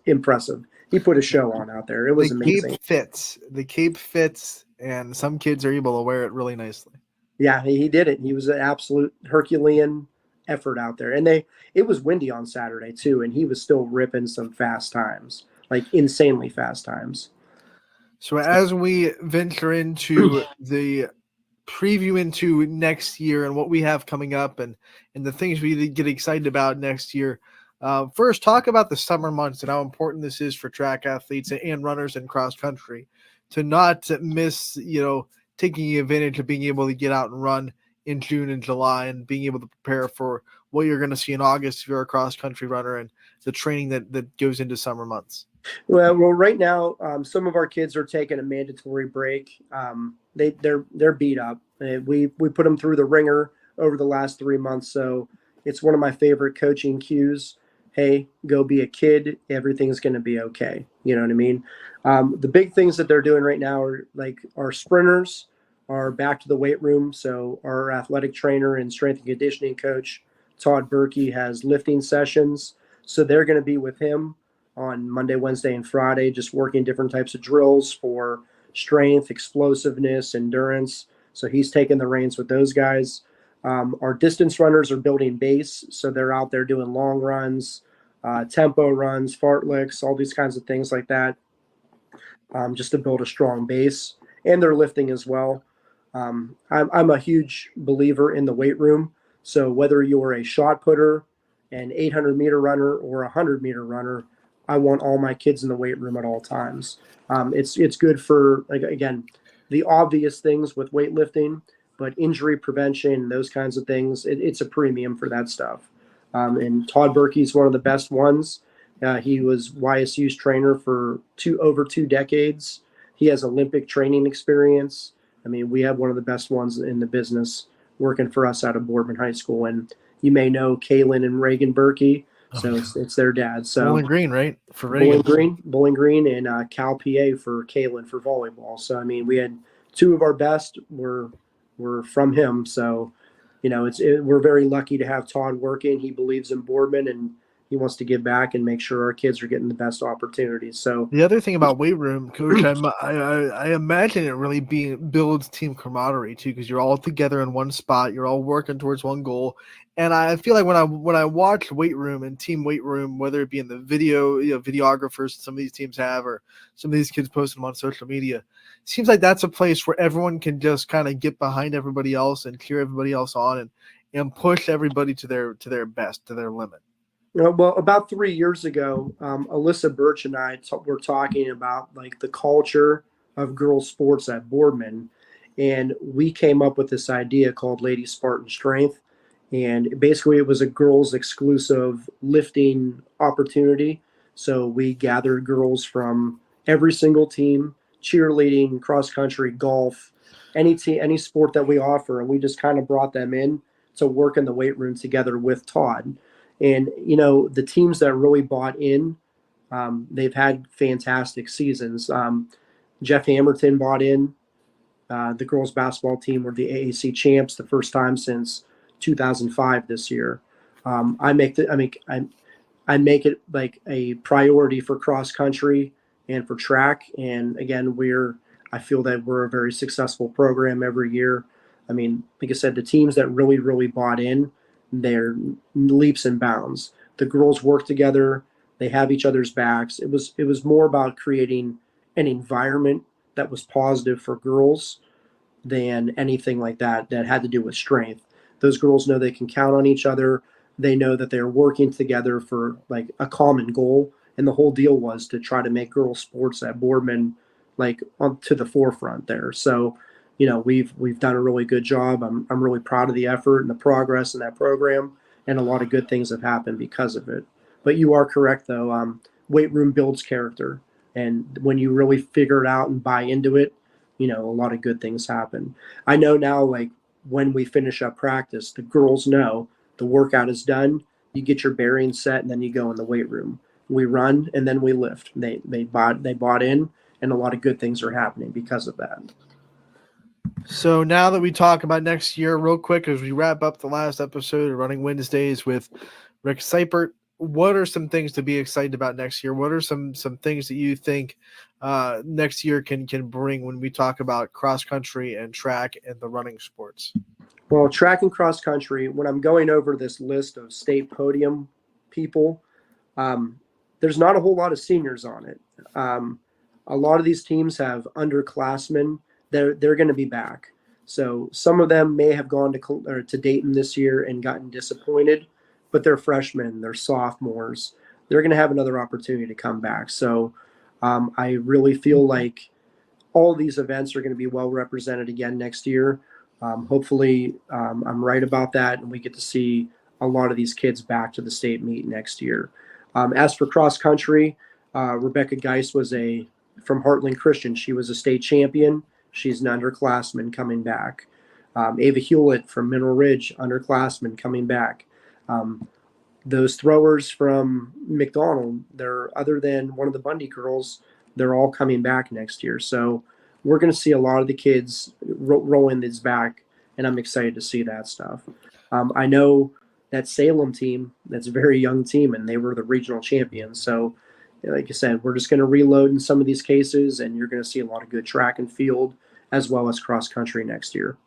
impressive. He put a show on out there. It was the amazing. cape fits. The cape fits, and some kids are able to wear it really nicely. Yeah, he did it. He was an absolute Herculean effort out there. And it was windy on Saturday too, and he was still ripping some fast times, like insanely fast times. So as we venture into the preview into next year and what we have coming up and the things we get excited about next year, first talk about the summer months and how important this is for track athletes and runners in cross country to not miss, taking advantage of being able to get out and run in June and July and being able to prepare for what you're going to see in August if you're a cross country runner and the training that goes into summer months. Well, right now, some of our kids are taking a mandatory break. They're beat up. We put them through the ringer over the last 3 months, so it's one of my favorite coaching cues. Hey, go be a kid. Everything's going to be okay. You know what I mean? The big things that they're doing right now are like our sprinters are back to the weight room. So our athletic trainer and strength and conditioning coach, Todd Berkey, has lifting sessions. So they're going to be with him on Monday, Wednesday, and Friday, just working different types of drills for strength, explosiveness, endurance. So he's taking the reins with those guys. Our distance runners are building base, so they're out there doing long runs, tempo runs, fartleks, all these kinds of things like that, just to build a strong base. And they're lifting as well. I'm a huge believer in the weight room. So whether you're a shot putter, an 800-meter runner, or a 100-meter runner, I want all my kids in the weight room at all times. It's good for, like, again, the obvious things with weightlifting, but injury prevention, those kinds of things, it's a premium for that stuff. And Todd Berkey's one of the best ones. He was YSU's trainer for over 2 decades. He has Olympic training experience. I mean, we have one of the best ones in the business working for us out of Boardman High School. And you may know Kaylin and Reagan Berkey. So it's their dad. So Bowling Green, right? For Reagan. Bowling Green, and Cal PA for Kaylin for volleyball. So I mean, we had 2 of our best were from him. So we're very lucky to have Todd working. He believes in Boardman and he wants to give back and make sure our kids are getting the best opportunities. So the other thing about weight room, Coach, I imagine it really builds team camaraderie too, because you're all together in one spot, you're all working towards one goal. And I feel like when I watch weight room and team weight room, whether it be in the video, videographers some of these teams have, or some of these kids post them on social media, it seems like that's a place where everyone can just kind of get behind everybody else and cheer everybody else on and push everybody to their best, to their limit. Well, about 3 years ago, Alyssa Birch and I were talking about like the culture of girls sports at Boardman, and we came up with this idea called Lady Spartan Strength. And basically, it was a girls' exclusive lifting opportunity. So we gathered girls from every single team, cheerleading, cross country, golf, any sport that we offer, and we just kind of brought them in to work in the weight room together with Todd. And the teams that really bought in, they've had fantastic seasons. Jeff Hamilton bought in. The girls basketball team were the AAC champs the first time since 2005 this year. I make it like a priority for cross country and for track. And again, I feel that we're a very successful program every year. I mean, like I said, the teams that really, really bought in, they're leaps and bounds. The girls work together. They have each other's backs. It was more about creating an environment that was positive for girls than anything like that had to do with strength. Those girls know they can count on each other. They know that they're working together for like a common goal. And the whole deal was to try to make girls sports at Boardman like to the forefront there. So, we've done a really good job. I'm really proud of the effort and the progress in that program, and a lot of good things have happened because of it. But you are correct though. Weight room builds character, and when you really figure it out and buy into it, a lot of good things happen. I know now, like when we finish up practice, the girls know the workout is done. You get your bearings set, and then you go in the weight room. We run and then we lift. They bought in, and a lot of good things are happening because of that. So now that we talk about next year, real quick, as we wrap up the last episode of Running Wednesdays with Rick Seipert, what are some things to be excited about next year? What are some things that you think next year can bring when we talk about cross country and track and the running sports? Well, track and cross country, when I'm going over this list of state podium people, there's not a whole lot of seniors on it. A lot of these teams have underclassmen. They're going to be back. So some of them may have gone to Dayton this year and gotten disappointed, but they're freshmen, they're sophomores. They're going to have another opportunity to come back. So I really feel like all these events are going to be well represented again next year. Hopefully, I'm right about that, and we get to see a lot of these kids back to the state meet next year. As for cross country, Rebecca Geist was from Heartland Christian. She was a state champion. She's an underclassman coming back. Ava Hewlett from Mineral Ridge, underclassman coming back. Those throwers from McDonald, other than one of the Bundy girls, they're all coming back next year. So we're going to see a lot of the kids rolling this back, and I'm excited to see that stuff. I know that Salem team, that's a very young team, and they were the regional champions. So, like I said, we're just going to reload in some of these cases, and you're going to see a lot of good track and field as well as cross country next year.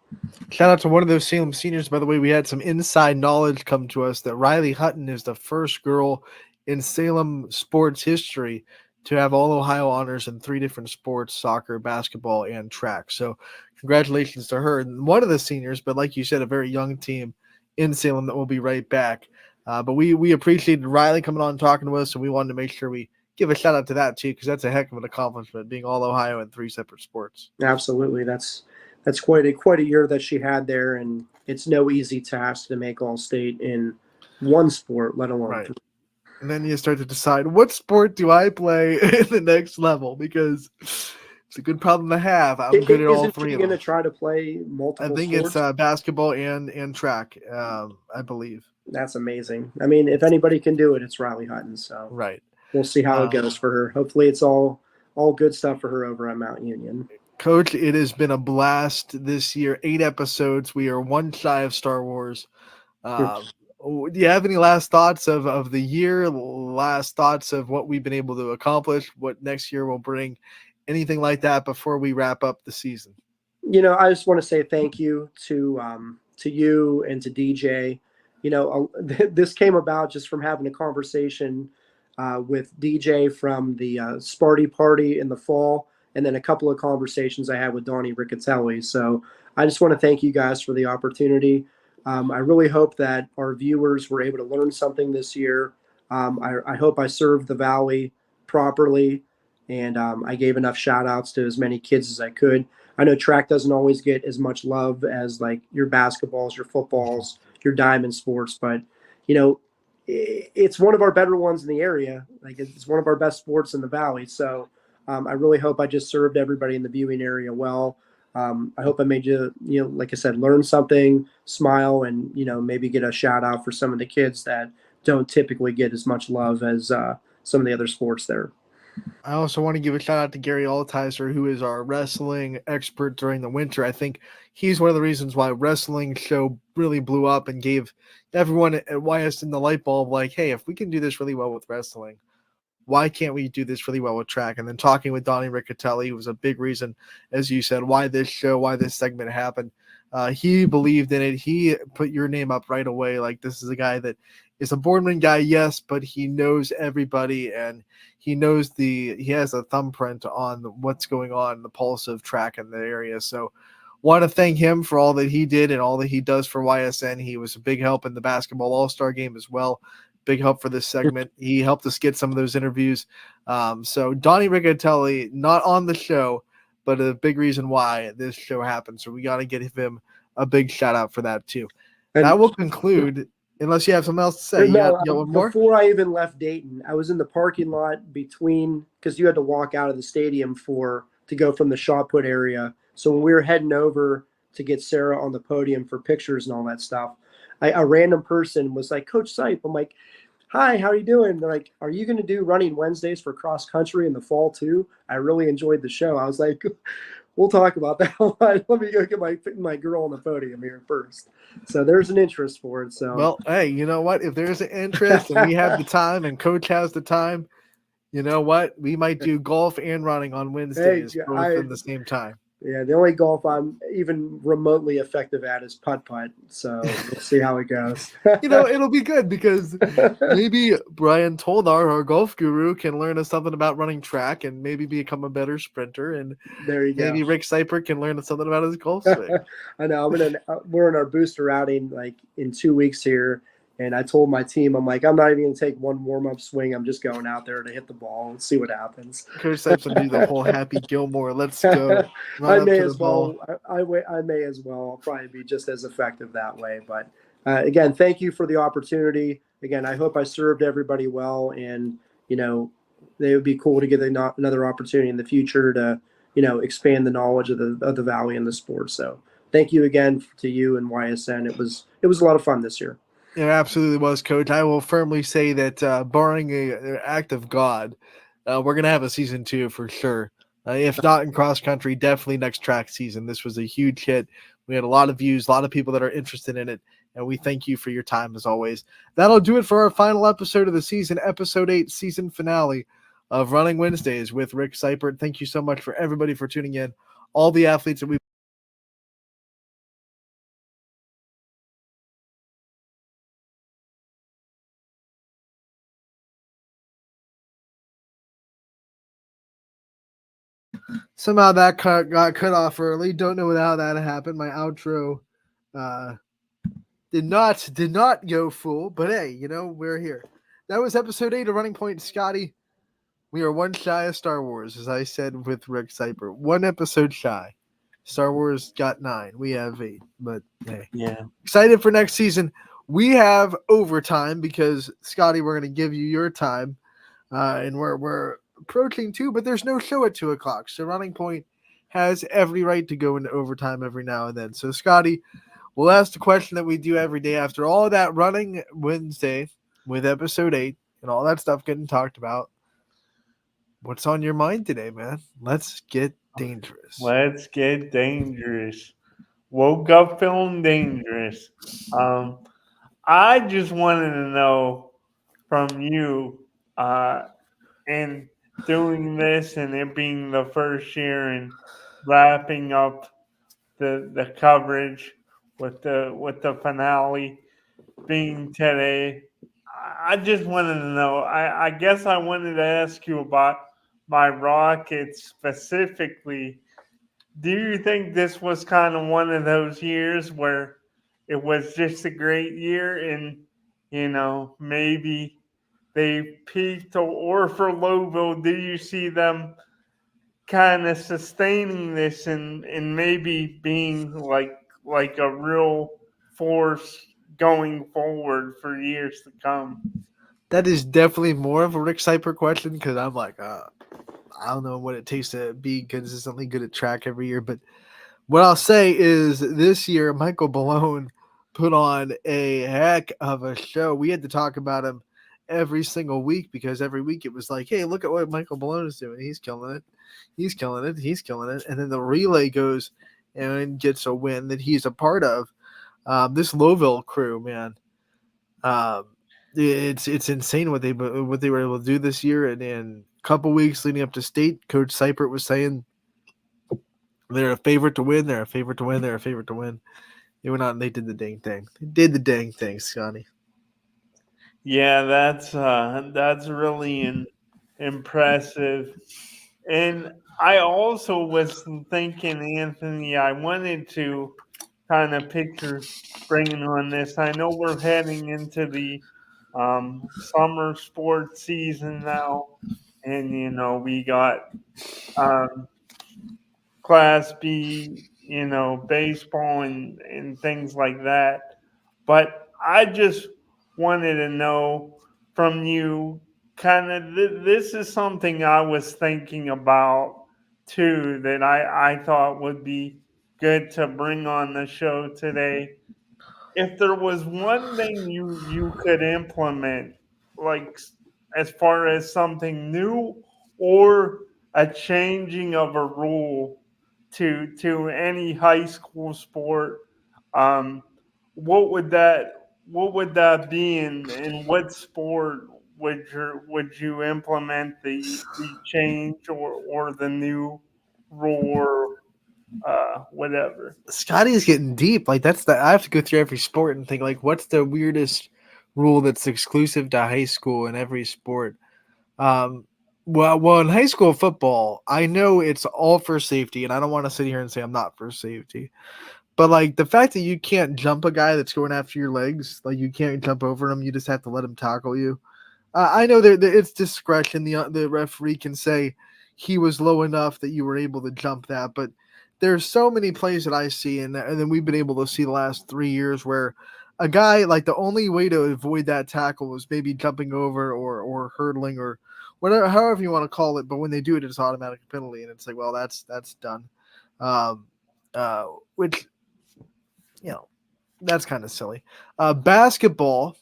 Shout out to one of those Salem seniors, by the way. We had some inside knowledge come to us that Riley Hutton is the first girl in Salem sports history to have all Ohio honors in 3 different sports: soccer, basketball, and track. So congratulations to her. And one of the seniors, but like you said, a very young team in Salem that will be right back. But we appreciated Riley coming on and talking to us, and we wanted to make sure we give a shout out to that too, because that's a heck of an accomplishment, being all Ohio in 3 separate sports. Absolutely. That's quite a year that she had there, and it's no easy task to make all state in one sport, let alone right. And then you start to decide, what sport do I play in the next level? Because it's a good problem to have. I'm good at all 3 of them. Going to try to play multiple I think sports? It's basketball and track, I believe. That's amazing. I mean, if anybody can do it, it's Riley Hutton. So right. We'll see how it goes for her. Hopefully it's all good stuff for her over at Mount Union. Coach, it has been a blast this year. 8 episodes. We are one shy of Star Wars. Do you have any last thoughts of the year, last thoughts of what we've been able to accomplish, what next year will bring, anything like that before we wrap up the season? I just want to say thank you to you and to DJ. This came about just from having a conversation with DJ from the Sparty party in the fall, and then a couple of conversations I had with Donnie Riccatelli. So I just want to thank you guys for the opportunity. I really hope that our viewers were able to learn something this year. I hope I served the Valley properly, and I gave enough shout outs to as many kids as I could. I know track doesn't always get as much love as like your basketballs, your footballs, your diamond sports, but it's one of our better ones in the area. Like, it's one of our best sports in the Valley. So I really hope I just served everybody in the viewing area well. I hope I made you, like I said, learn something, smile, and, maybe get a shout out for some of the kids that don't typically get as much love as some of the other sports there. I also want to give a shout out to Gary Altizer, who is our wrestling expert during the winter. I think he's one of the reasons why wrestling show really blew up and gave everyone at Ysn the light bulb, like, hey, if we can do this really well with wrestling, why can't we do this really well with track? And then talking with Donnie Riccatelli was a big reason, as you said, why this segment happened. He believed in it. He put your name up right away. Like, this is a guy that is a Boardman guy, yes, but he knows everybody, and he knows he has a thumbprint on what's going on in the pulse of track in the area. So want to thank him for all that he did and all that he does for YSN. He was a big help in the basketball all-star game as well. Big help for this segment. He helped us get some of those interviews. So Donnie Riccatelli, not on the show, but a big reason why this show happened. So we got to give him a big shout out for that too. And that will conclude, unless you have something else to say. No, you got one more? Before I even left Dayton, I was in the parking lot because you had to walk out of the stadium to go from the shot put area So when we were heading over to get Sarah on the podium for pictures and all that stuff, a random person was like, Coach Sipe. I'm like, hi, how are you doing? They're like, are you going to do running Wednesdays for cross country in the fall too? I really enjoyed the show. I was like, we'll talk about that. Let me go get my girl on the podium here first. So there's an interest for it. So Well, hey, you know what? If there's an interest and we have the time and Coach has the time, you know what? We might do golf and running on Wednesdays, both in the same time. Yeah, the only golf I'm even remotely effective at is putt-putt. So we'll see how it goes. It'll be good because maybe Brian Tolnar, our golf guru, can learn us something about running track and maybe become a better sprinter. And there you go. maybe Rick Seipert can learn us something about his golf swing. I know. We're in our booster outing like in 2 weeks here. And I told my team, I'm like, I'm not even going to take one warm-up swing. I'm just going out there to hit the ball and see what happens. Coach Sipes will do the whole Happy Gilmore. Let's go. I may as well. I may as well. I'll probably be just as effective that way. But again, thank you for the opportunity. Again, I hope I served everybody well. And, it would be cool to get another opportunity in the future to, expand the knowledge of the Valley and the sport. So thank you again to you and YSN. It was a lot of fun this year. It absolutely was, Coach. I will firmly say that barring an act of God, we're going to have a season 2 for sure. If not in cross country, definitely next track season. This was a huge hit. We had a lot of views, a lot of people that are interested in it, and we thank you for your time as always. That'll do it for our final episode of the season, episode 8, season finale of Running Wednesdays with Rick Seipert. Thank you so much for everybody for tuning in. All the athletes that we somehow that got cut off early. Don't know how that happened. My outro did not go full, but hey, we're here. That was episode 8 of Running Point. Scotty, we are one shy of Star Wars, as I said with Rick Seipert. One episode shy. Star Wars got 9. We have 8, but hey, yeah, excited for next season. We have overtime because Scotty, we're going to give you your time, and we're approaching 2, but there's no show at 2 o'clock. So Running Point has every right to go into overtime every now and then. So Scotty, we'll ask the question that we do every day after all of that Running Wednesday with episode 8 and all that stuff getting talked about. What's on your mind today, man? Let's get dangerous. Let's get dangerous. Woke up feeling dangerous. I just wanted to know from you, and doing this and it being the first year and wrapping up the coverage with the finale being today. I just wanted to know. I guess I wanted to ask you about my Rockets specifically. Do you think this was kind of one of those years where it was just a great year and, maybe they peaked, or for Louisville, do you see them kind of sustaining this and maybe being like a real force going forward for years to come? That is definitely more of a Rick Seipert question because I'm like, I don't know what it takes to be consistently good at track every year. But what I'll say is this year, Michael Balone put on a heck of a show. We had to talk about him every single week because every week it was like, hey, look at what Michael Balone is doing. He's killing it. He's killing it. He's killing it. And then the relay goes and gets a win that he's a part of. This Louisville crew, man. It's insane what they were able to do this year, and in a couple weeks leading up to state, Coach Seipert was saying they're a favorite to win. They're a favorite to win. They're a favorite to win. They went out and they did the dang thing. They did the dang thing, Scotty. Yeah, that's really impressive. And I also was thinking, Anthony, I wanted to kind of picture bringing on this. I know we're heading into the summer sports season now, and we got Class B, baseball and things like that. But I just wanted to know from you, kind of, this is something I was thinking about too that I thought would be good to bring on the show today. If there was one thing you could implement, like as far as something new or a changing of a rule to any high school sport, um, what would that be, and what sport would you implement the change or the new rule or whatever? Scotty's getting deep. Like I have to go through every sport and think like, what's the weirdest rule that's exclusive to high school in every sport? Um, well, in high school football, I know it's all for safety, and I don't want to sit here and say I'm not for safety. But like the fact that you can't jump a guy that's going after your legs, like you can't jump over him, you just have to let him tackle you. I know that it's discretion. The referee can say he was low enough that you were able to jump that, but there's so many plays that I see, and then we've been able to see the last 3 years where a guy like the only way to avoid that tackle was maybe jumping over or hurdling or whatever, however you want to call it. But when they do it, it's automatic penalty, and it's like, well, that's done. Um, which that's kind of silly. Basketball.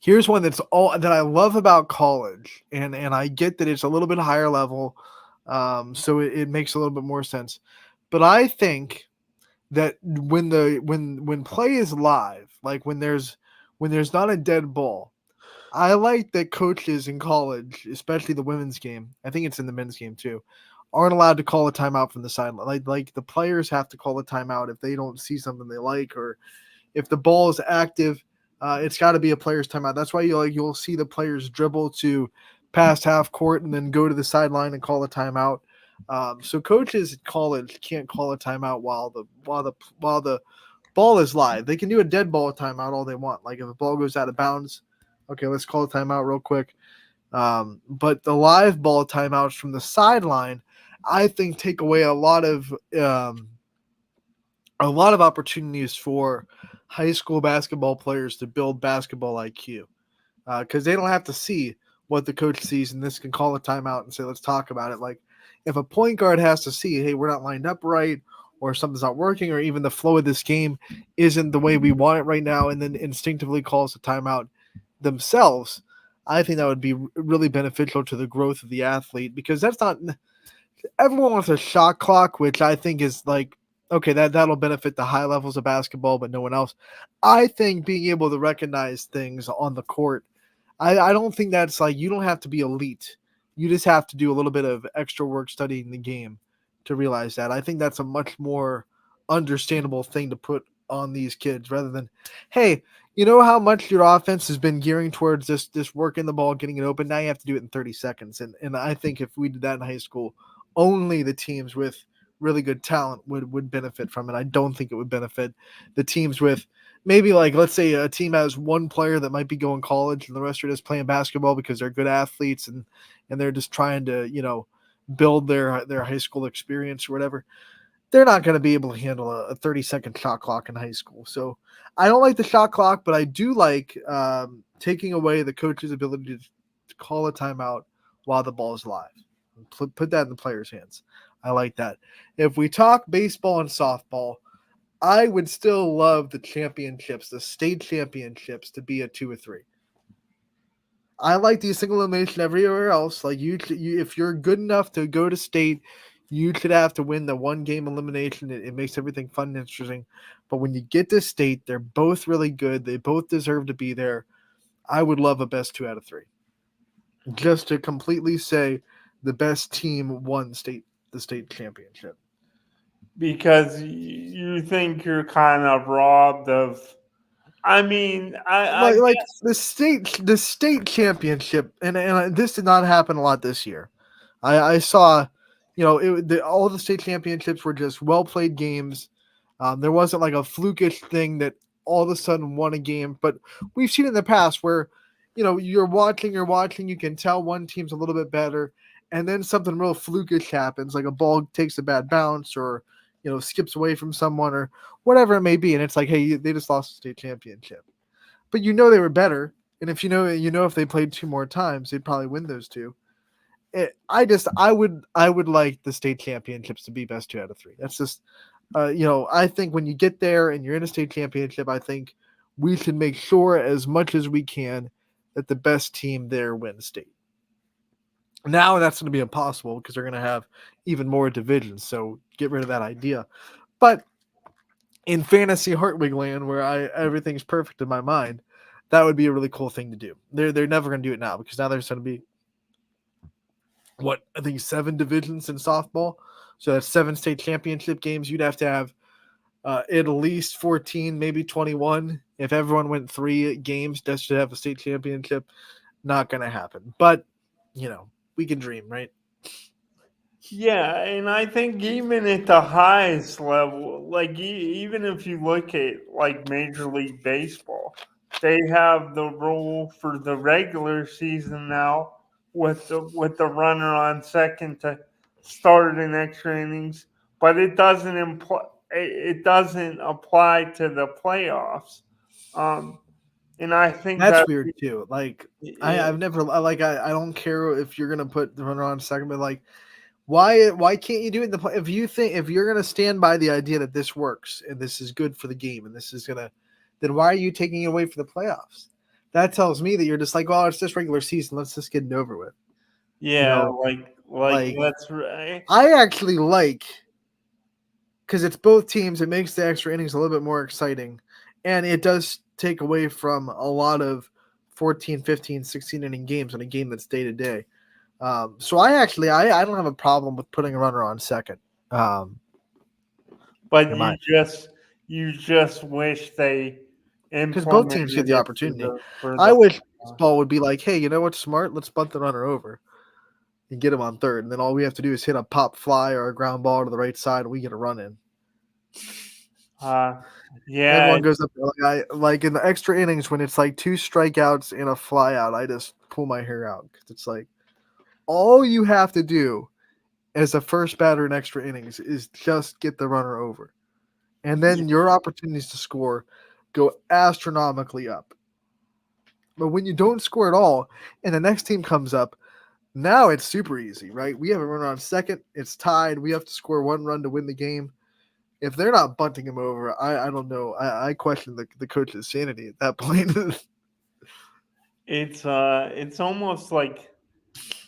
Here's one that's all that I love about college, and I get that it's a little bit higher level, so it makes a little bit more sense. But I think that when play is live, like when there's not a dead ball, I like that coaches in college, especially the women's game, I think it's in the men's game too, aren't allowed to call a timeout from the sideline. Like the players have to call a timeout if they don't see something they like, or if the ball is active, it's got to be a player's timeout. That's why you'll see the players dribble to past half court and then go to the sideline and call a timeout. So coaches at college can't call a timeout while the ball is live. They can do a dead ball timeout all they want. Like if a ball goes out of bounds, okay, let's call a timeout real quick. But the live ball timeouts from the sideline, I think, take away a lot of opportunities for high school basketball players to build basketball IQ, because they don't have to see what the coach sees, and this can call a timeout and say, let's talk about it. Like if a point guard has to see, hey, we're not lined up right, or something's not working, or even the flow of this game isn't the way we want it right now, and then instinctively calls a timeout themselves, I think that would be really beneficial to the growth of the athlete, because that's not everyone wants a shot clock, which I think is like, okay, that'll benefit the high levels of basketball, but no one else. I think being able to recognize things on the court, I don't think that's like, you don't have to be elite. You just have to do a little bit of extra work studying the game to realize that. I think that's a much more understandable thing to put on these kids rather than, hey, you know how much your offense has been gearing towards this working the ball, getting it open. Now you have to do it in 30 seconds. And I think if we did that in high school, only the teams with really good talent would benefit from it. I don't think it would benefit the teams with maybe, like, let's say a team has one player that might be going college and the rest are just playing basketball because they're good athletes and they're just trying to, build their high school experience or whatever. They're not going to be able to handle a 30-second shot clock in high school. So I don't like the shot clock, but I do like taking away the coach's ability to call a timeout while the ball is live. Put that in the player's hands. I like that. If we talk baseball and softball, I would still love the championships, the state championships, to be a 2 or 3. I like the single elimination everywhere else. Like if you're good enough to go to state, you should have to win the one game elimination. It makes everything fun and interesting. But when you get to state, they're both really good. They both deserve to be there. I would love a best 2 out of 3, just to completely say the best team won the state championship. Because you think you're kind of robbed of. I mean, I Like guess the state championship, and this did not happen a lot this year. I saw, all the state championships were just well played games. There wasn't like a flukish thing that all of a sudden won a game, but we've seen in the past where, you're watching, you can tell one team's a little bit better, and then something real flukish happens, like a ball takes a bad bounce or, skips away from someone or whatever it may be, and it's like, hey, they just lost the state championship, but they were better, and if if they played 2 more times, they'd probably win those 2. I would like the state championships to be best 2 out of 3. That's just, I think when you get there and you're in a state championship, I think we should make sure as much as we can that the best team there wins state. Now that's going to be impossible because they're going to have even more divisions. So get rid of that idea. But in fantasy Hartwig land, where everything's perfect in my mind, that would be a really cool thing to do. They're never going to do it now because now there's going to be I think 7 divisions in softball. So that's 7 state championship games. You'd have to have at least 14, maybe 21. If everyone went 3 games, that should have a state championship. Not going to happen. But, we can dream, right? Yeah, and I think even at the highest level, like even if you look at like Major League Baseball, they have the rule for the regular season now with the runner on second to start in extra innings, but it doesn't apply to the playoffs. And I think That's that weird too. Like it, I don't care if you're gonna put the runner on second, but like why can't you do it in the play? If you're gonna stand by the idea that this works and this is good for the game and this is gonna, then why are you taking it away for the playoffs? That tells me that you're just like, well, it's just regular season. Let's just get it over with. yeah, like like that's right. I actually like, because it's both teams. It makes the extra innings a little bit more exciting, and it does take away from a lot of 14, 15, 16 inning games in a game that's day to day. So I don't have a problem with putting a runner on second. Um, But in my you just wish they Because both teams get implemented the it opportunity. for I the wish baseball would be like, hey, you know what's smart? Let's bunt the runner over and get him on third, and then all we have to do is hit a pop fly or a ground ball to the right side, and we get a run in. yeah. Everyone goes up there, like in the extra innings when it's like 2 strikeouts and a fly out. I just pull my hair out because it's like all you have to do as a first batter in extra innings is just get the runner over, and then your opportunities to score go astronomically up. But when you don't score at all and the next team comes up, now it's super easy, right? We have a runner on second. It's tied. We have to score 1 run to win the game. If they're not bunting him over, I don't know. I question the coach's sanity at that point. It's almost like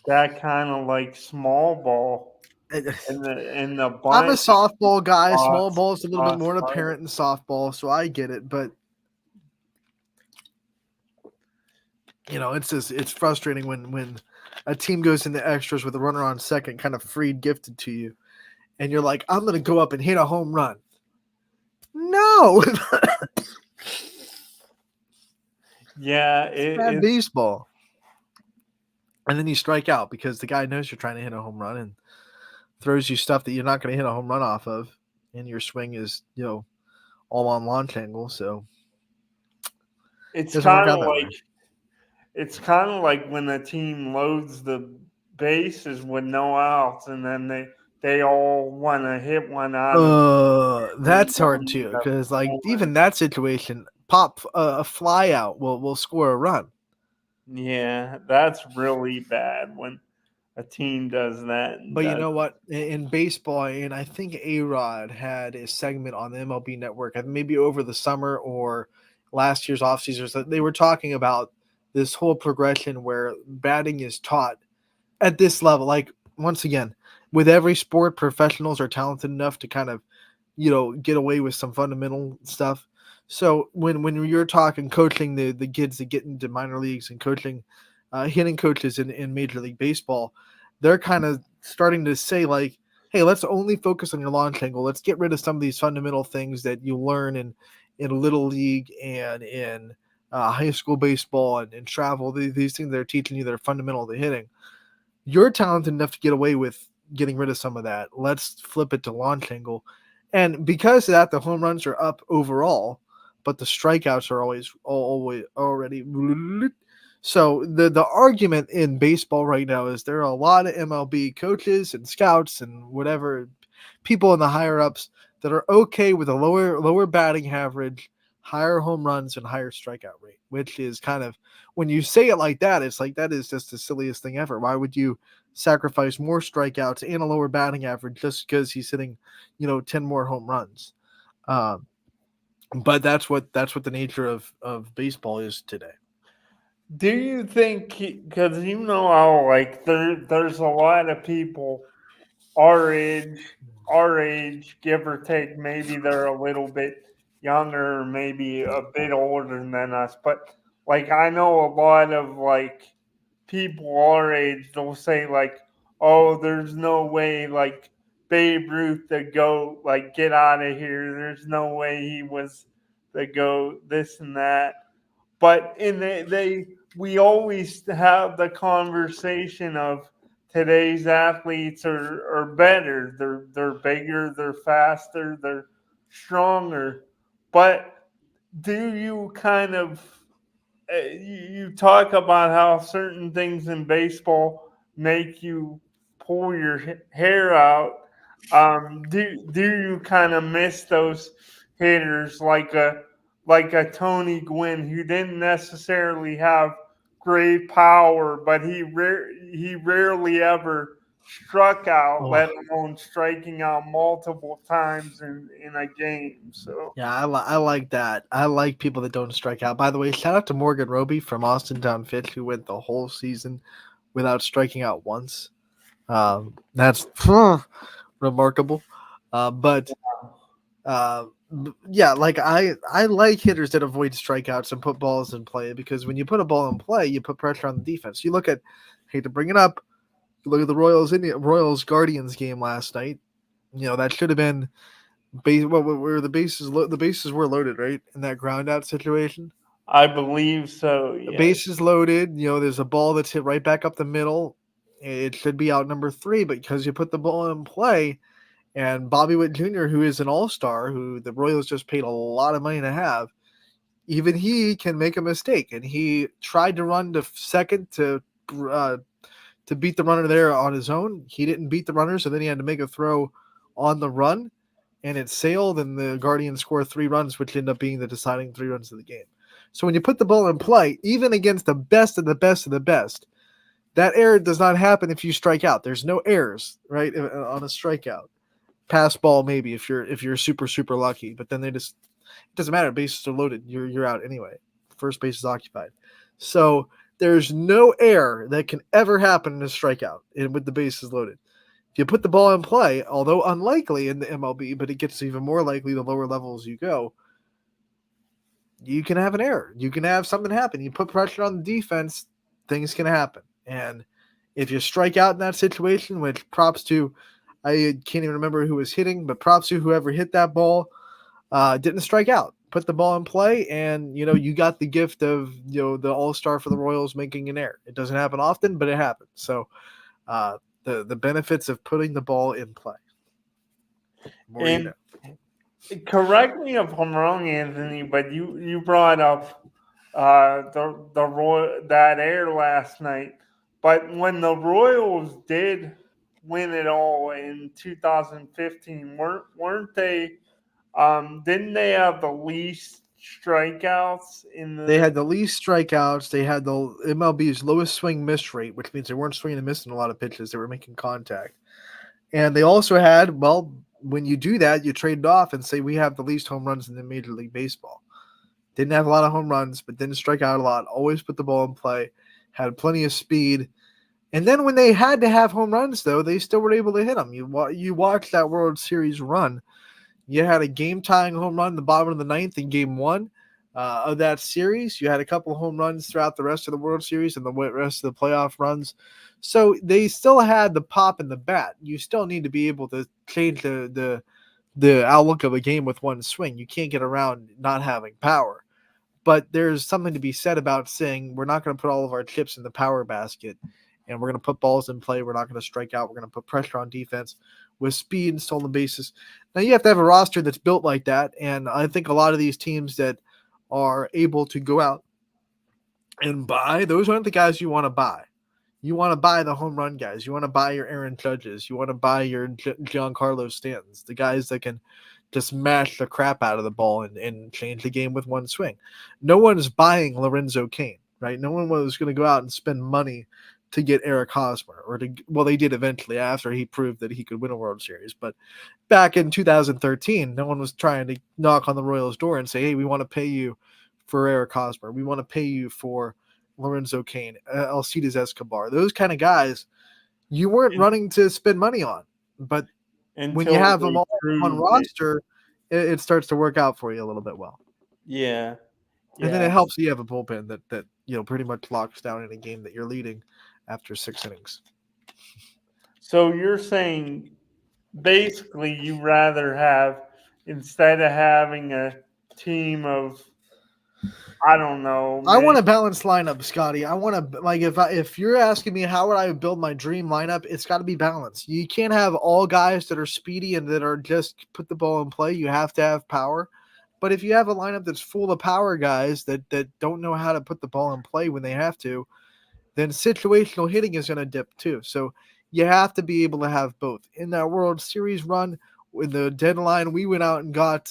that kind of like small ball and the I'm a bunt softball guy. Small spots ball is a little bit more apparent in softball, so I get it. But it's frustrating when a team goes into extras with a runner on second, kind of free gifted to you, and you're like, I'm gonna go up and hit a home run. No, Yeah, bad baseball. And then you strike out because the guy knows you're trying to hit a home run and throws you stuff that you're not going to hit a home run off of, and your swing is all on launch angle. So it's doesn't work kind out of that way. like it's kind of like when a team loads the bases with no outs, and then they all want to hit one out of That's hard too because like even that situation, pop a fly out will score a run. Yeah, that's really bad when a team does that. But you know what? In baseball, and I think A-Rod had a segment on the MLB Network, maybe over the summer or last year's offseason, so they were talking about this whole progression where batting is taught at this level. Like, once again, with every sport, professionals are talented enough to kind of, get away with some fundamental stuff. So when you're talking coaching the kids that get into minor leagues and coaching hitting coaches in Major League Baseball, they're kind of starting to say like, hey, let's only focus on your launch angle. Let's get rid of some of these fundamental things that you learn in little league and in high school baseball and in travel. These things they're teaching you that are fundamental to hitting. You're talented enough to get away with getting rid of some of that. Let's flip it to launch angle. And because of that, the home runs are up overall, but the strikeouts are always already. So the argument in baseball right now is there are a lot of MLB coaches and scouts and whatever people in the higher ups that are okay with a lower batting average, higher home runs, and higher strikeout rate, which is kind of, when you say it like that, it's like that is just the silliest thing ever. Why would you sacrifice more strikeouts and a lower batting average just because he's hitting, 10 more home runs. But that's what the nature of baseball is today. Do you think, because how like there's a lot of people our age, give or take, maybe they're a little bit younger, maybe a bit older than us, but like I know a lot of like people our age, they'll say like, oh, there's no way like Babe Ruth to go like get out of here. There's no way he was the go this and that. But in they we always have the conversation of today's athletes are better. They're bigger, they're faster, they're stronger. But do you kind of you talk about how certain things in baseball make you pull your hair out. Do you kind of miss those hitters like a Tony Gwynn who didn't necessarily have great power, but he rarely ever struck out, Oh, let alone striking out multiple times in a game. So yeah, I like that. I like people that don't strike out. By the way, shout out to Morgan Roby from Austin Town Fitch, who went the whole season without striking out once. That's remarkable. But yeah, like I like hitters that avoid strikeouts and put balls in play, because when you put a ball in play, you put pressure on the defense. You look at, hate to bring it up, you look at the Royals Guardians game last night. That should have been where the bases were loaded, right, in that ground out situation. I believe so. The Yeah. bases loaded. There's a ball that's hit right back up the middle. It should be out number 3, but because you put the ball in play, and Bobby Witt Jr., who is an all-star, who the Royals just paid a lot of money to have, even he can make a mistake. And he tried to run to second to beat the runner there on his own. He didn't beat the runner, so then he had to make a throw on the run, and it sailed, and the Guardians score 3 runs, which ended up being the deciding 3 runs of the game. So when you put the ball in play, even against the best of the best of the best, that error does not happen if you strike out. There's no errors, right, on a strikeout. Pass ball maybe if you're super lucky, but then it doesn't matter. Bases are loaded. You're out anyway. First base is occupied. So there's no error that can ever happen in a strikeout with the bases loaded. If you put the ball in play, although unlikely in the MLB, but it gets even more likely the lower levels you go, you can have an error. You can have something happen. You put pressure on the defense, things can happen. And if you strike out in that situation, which props to, I can't even remember who was hitting, but props to whoever hit that ball, didn't strike out. Put the ball in play, and you got the gift of the all-star for the Royals making an error. It doesn't happen often, but it happens. So the benefits of putting the ball in play. More you And know. correct me if I'm wrong, Anthony, but you brought up that air last night. But when the Royals did win it all in 2015, weren't they? Didn't they have the least strikeouts in They the? had the least strikeouts. They had the MLB's lowest swing miss rate, which means they weren't swinging and missing a lot of pitches. They were making contact. And they also had, well, when you do that, you trade it off and say we have the least home runs in the Major League Baseball. Didn't have a lot of home runs, but didn't strike out a lot. Always put the ball in play. Had plenty of speed. And then when they had to have home runs, though, they still were able to hit them. You watch that World Series run. You had a game-tying home run in the bottom of the ninth in Game 1 of that series. You had a couple of home runs throughout the rest of the World Series and the rest of the playoff runs. So they still had the pop in the bat. You still need to be able to change the outlook of a game with one swing. You can't get around not having power. But there's something to be said about saying we're not going to put all of our chips in the power basket, and we're going to put balls in play. We're not going to strike out. We're going to put pressure on defense with speed and stolen bases. Now, you have to have a roster that's built like that, and I think a lot of these teams that are able to go out and buy, those aren't the guys you want to buy. You want to buy the home run guys. You want to buy your Aaron Judges. You want to buy your Giancarlo Stantons, the guys that can just mash the crap out of the ball and change the game with one swing. No one's buying Lorenzo Cain, right? No one was going to go out and spend money to get Eric Hosmer, they did eventually after he proved that he could win a World Series. But back in 2013, no one was trying to knock on the Royals' door and say, hey, we want to pay you for Eric Hosmer. We want to pay you for Lorenzo Cain, Alcides Escobar. Those kind of guys you weren't running to spend money on. But when you have them all on roster, it starts to work out for you a little bit well. Yeah. And then it helps you have a bullpen that pretty much locks down in a game that you're leading after 6 innings. So you're saying basically you rather have, instead of having a team of, I don't know. I want a balanced lineup, Scotty. I want to, like, if you're asking me how would I build my dream lineup, it's got to be balanced. You can't have all guys that are speedy and that are just put the ball in play. You have to have power. But if you have a lineup that's full of power guys that don't know how to put the ball in play when they have to, then situational hitting is going to dip too. So you have to be able to have both. In that World Series run, with the deadline, we went out and got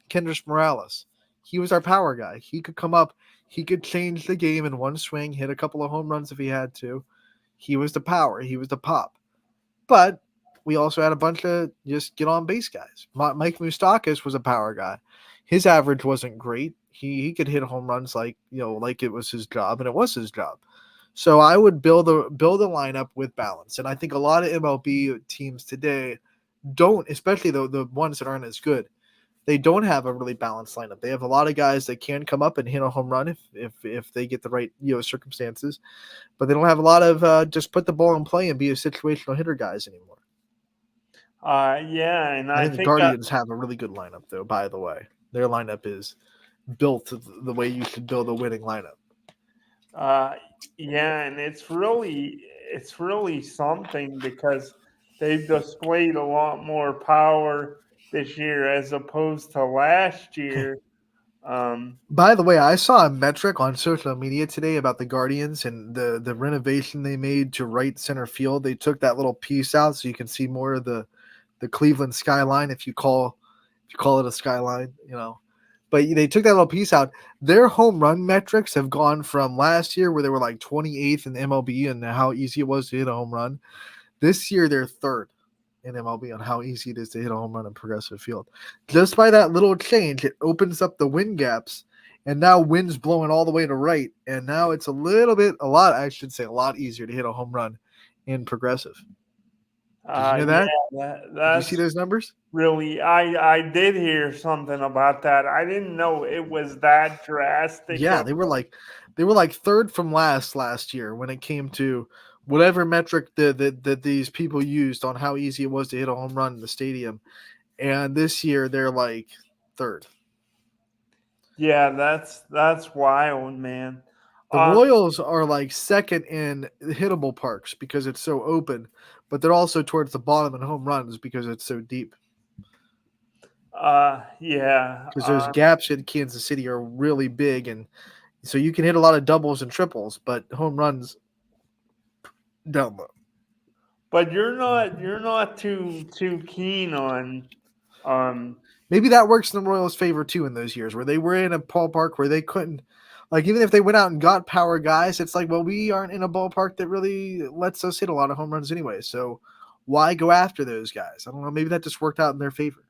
Kendrys Morales. He was our power guy. He could come up. He could change the game in one swing, hit a couple of home runs if he had to. He was the power. He was the pop. But we also had a bunch of just get-on-base guys. Mike Moustakas was a power guy. His average wasn't great. He could hit home runs like it was his job, and it was his job. So I would build a lineup with balance. And I think a lot of MLB teams today don't, especially the ones that aren't as good, they don't have a really balanced lineup. They have a lot of guys that can come up and hit a home run if they get the right circumstances, but they don't have a lot of just put the ball in play and be a situational hitter guys anymore. Yeah, and I think the Guardians have a really good lineup, though. By the way, their lineup is built the way you should build a winning lineup. Yeah, and it's really something because they've displayed a lot more power this year as opposed to last year. By the way, I saw a metric on social media today about the Guardians and the renovation they made to right center field. They took that little piece out so you can see more of the Cleveland skyline, if you call it a skyline, But they took that little piece out. Their home run metrics have gone from last year where they were like 28th in MLB and how easy it was to hit a home run. This year they're third in MLB on how easy it is to hit a home run in Progressive Field. Just by that little change, it opens up the wind gaps, and now wind's blowing all the way to right, and now it's a lot easier to hit a home run in Progressive. Did you know that? Yeah, did you see those numbers? Really, I did hear something about that. I didn't know it was that drastic. Yeah, they were like third from last year when it came to whatever metric that these people used on how easy it was to hit a home run in the stadium. And this year they're like third. Yeah, that's wild, man. The Royals are like second in hittable parks because it's so open, but they're also towards the bottom in home runs because it's so deep. Yeah. Because those gaps in Kansas City are really big, and so you can hit a lot of doubles and triples, but home runs down low. But you're not too keen on maybe that works in the Royals' favor too in those years where they were in a ballpark where they couldn't, like, even if they went out and got power guys, it's like, well, we aren't in a ballpark that really lets us hit a lot of home runs anyway. So why go after those guys? I don't know. Maybe that just worked out in their favor.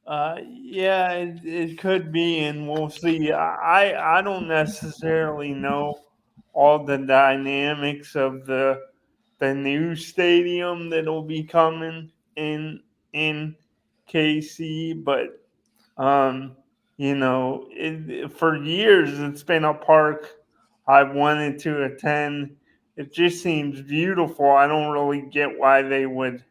Yeah, it could be, and we'll see. I don't necessarily know all the dynamics of the new stadium that'll be coming in KC, but for years it's been a park I've wanted to attend. It just seems beautiful. I don't really get why they would,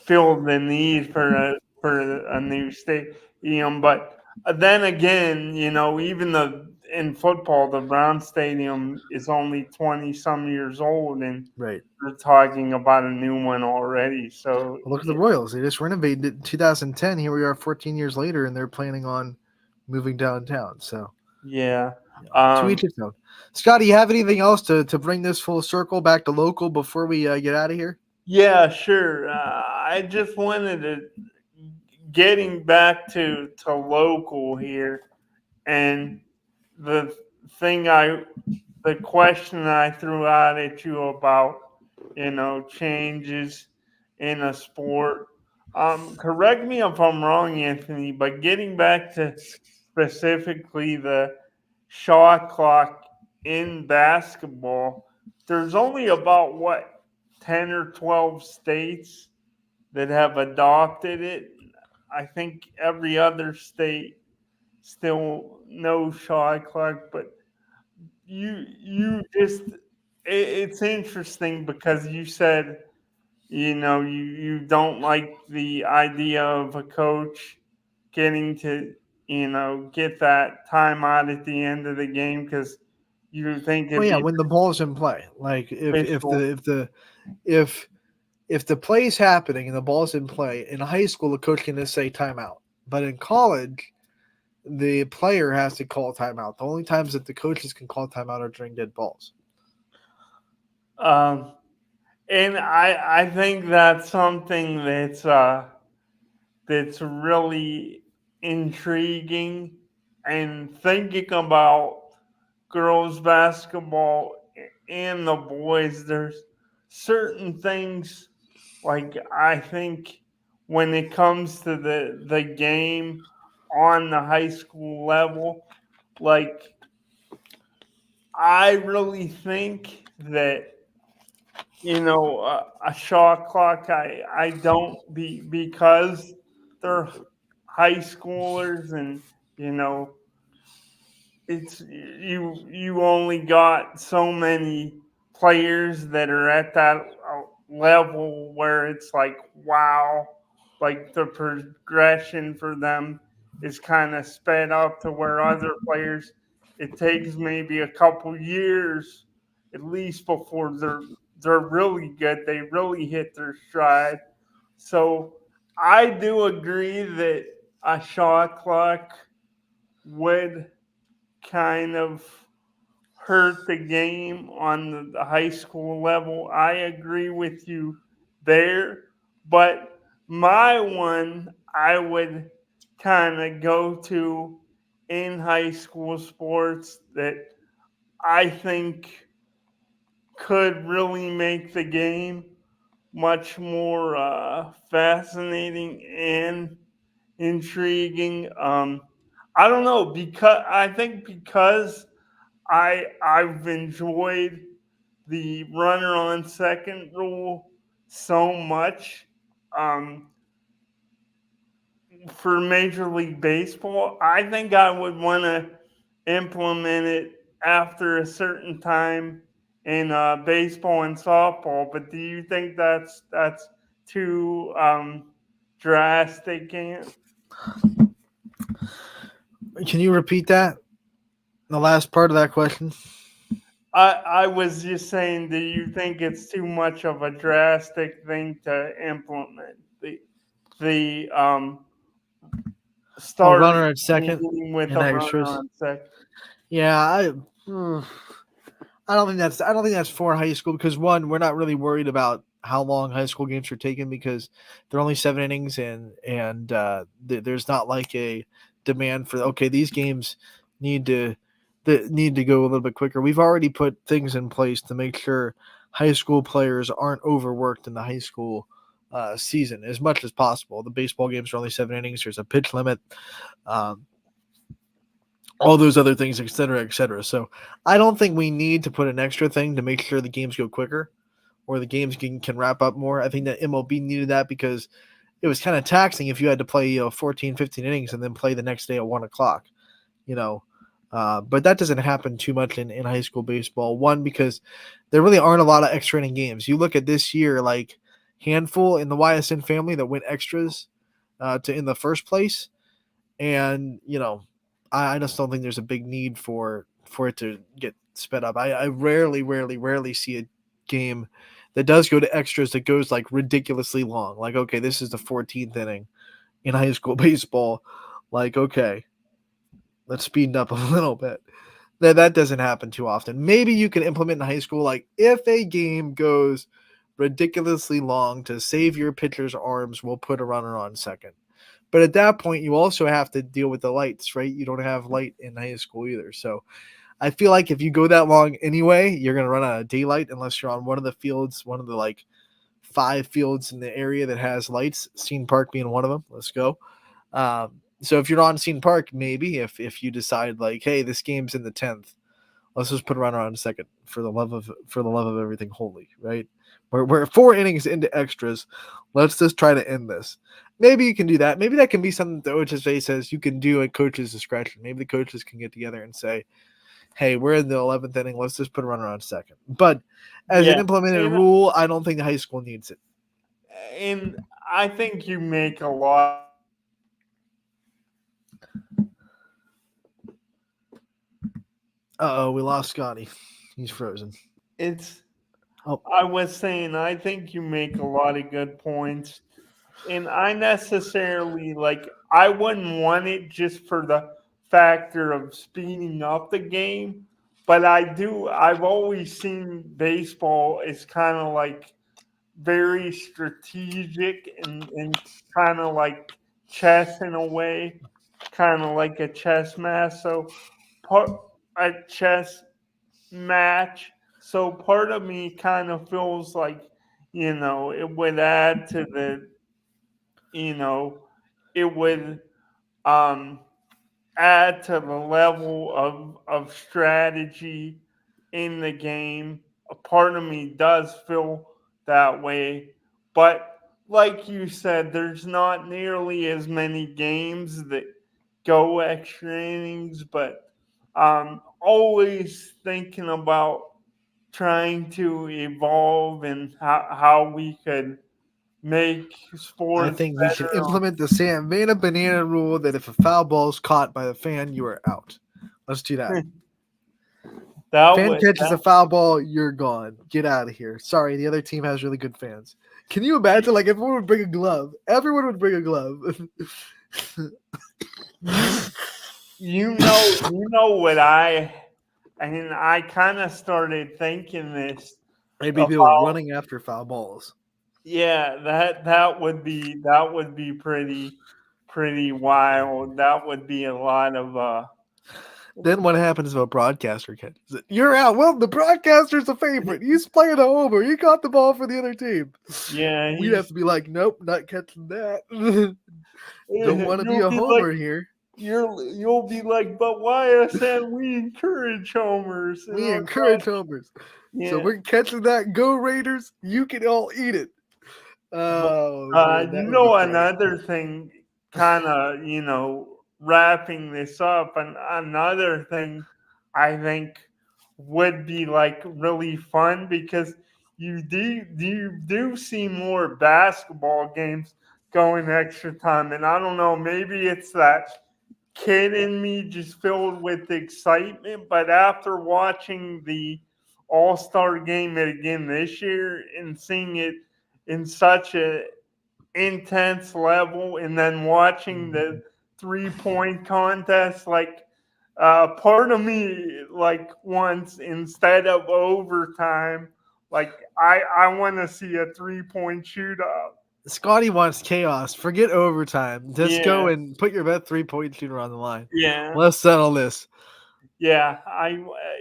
feel the need for a new stadium. But then again, even in football, the Brown Stadium is only 20 some years old, and right, we're talking about a new one already. So look at the Royals; they just renovated it in 2010. Here we are, 14 years later, and they're planning on moving downtown. So yeah. To each its own. Scotty, you have anything else to bring this full circle back to local before we get out of here? Yeah, sure. I just wanted to getting back to local here, and the the question I threw out at you about, changes in a sport. Correct me if I'm wrong, Anthony, but getting back to specifically the shot clock in basketball, there's only about 10 or 12 states that have adopted it. I think every other state still no shot clock, but you just it's interesting because you said you don't like the idea of a coach getting to get that timeout at the end of the game because you think Well, it'd yeah, be when the ball's in play, like beneficial. if the play's happening and the ball's in play in high school, the coach can just say timeout. But in college, the player has to call timeout. The only times that the coaches can call timeout are during dead balls. um, and I think that's something that's really intriguing and thinking about girls basketball and the boys. There's certain things like I think when it comes to the game on the high school level, like I really think that a shot clock. I don't because they're high schoolers and you know it's you only got so many players that are at that level where it's like wow, like the progression for them is kind of sped up to where other players it takes maybe a couple years at least before they're really good, they really hit their stride. So I do agree that a shot clock would kind of hurt the game on the high school level. I agree with you there. But my one I would kind of go to in high school sports that I think could really make the game much more fascinating and intriguing. I don't know because I think because I've enjoyed the runner on second rule so much. Um, for Major League Baseball, I think I would want to implement it after a certain time in baseball and softball. But do you think that's too drastic? Can you repeat that? The last part of that question? I was just saying, do you think it's too much of a drastic thing to implement the Oh, start runner at second meeting with and a runner extras. on second? Yeah, I don't think that's for high school because one, we're not really worried about how long high school games are taking because they're only 7 innings and there's not like a demand for okay these games need to need to go a little bit quicker. We've already put things in place to make sure high school players aren't overworked in the high school season as much as possible. The baseball games are only 7 innings. There's a pitch limit. Um, all those other things, et cetera, et cetera. So I don't think we need to put an extra thing to make sure the games go quicker or the games can wrap up more. I think that MLB needed that because it was kind of taxing if you had to play 14, 15 innings and then play the next day at 1 o'clock, you know. But that doesn't happen too much in high school baseball. One, because there really aren't a lot of extra inning games. You look at this year, like handful in the YSN family that went extras to in the first place, and I just don't think there's a big need for it to get sped up. I rarely see a game that does go to extras that goes like ridiculously long. Like, okay, this is the 14th inning in high school baseball. Like, okay, let's speed it up a little bit. That doesn't happen too often. Maybe you can implement in high school, like if a game goes ridiculously long to save your pitcher's arms, we'll put a runner on second. But at that point, you also have to deal with the lights, right? You don't have light in high school either. So I feel like if you go that long anyway, you're going to run out of daylight unless you're on one of the fields, one of the like 5 fields in the area that has lights, Scene Park being one of them. Let's go. So if you're on Scene Park, maybe if you decide like, hey, this game's in the 10th, let's just put a runner on second for the love of everything holy, right? We're 4 innings into extras. Let's just try to end this. Maybe you can do that. Maybe that can be something that OHSA says you can do at coach's discretion. Maybe the coaches can get together and say, hey, we're in the 11th inning. Let's just put a runner on second. But as an implemented rule, I don't think the high school needs it. And I think you make a lot. Uh-oh, we lost Scotty. He's frozen. I was saying, I think you make a lot of good points. And I necessarily, I wouldn't want it just for the factor of speeding up the game. But I've always seen baseball as kind of like very strategic and kind of like chess in a way, kind of like a chess match. So a chess match. So part of me kind of feels like, it would add to it would add to the level of strategy in the game. A part of me does feel that way. But like you said, there's not nearly as many games that go extra innings, but always thinking about trying to evolve and how we could make sports I think we should better. implement the Sam Vanna Banana rule that if a foul ball is caught by the fan, you are out. Let's do that. Fan catches a foul ball, you're gone. Get out of here. Sorry, the other team has really good fans. Can you imagine? Like, everyone would bring a glove. Everyone would bring a glove. You know what I kind of started thinking this. Maybe people running after foul balls. Yeah, that would be pretty wild. That would be a lot of Then what happens if a broadcaster catches it? You're out. Well, the broadcaster's a favorite. He's playing a homer. He caught the ball for the other team. Yeah, we'd have to be like, nope, not catching that. Don't want to be a homer here. You'll be like, but YSN, we encourage homers. We encourage homers. Yeah. So we're catching that. Go Raiders. You can all eat it. Oh, another thing, kind of, wrapping this up, and another thing I think would be like really fun, because you do see more basketball games going extra time, and I don't know, maybe it's that kid in me just filled with excitement, but after watching the All-Star game again this year and seeing it in such a intense level, and then watching the 3-point contest, part of me wants, instead of overtime, I want to see a 3-point shootout. Scotty wants chaos. Forget overtime. Just go and put your best 3-point shooter on the line. Yeah, let's settle this. Yeah,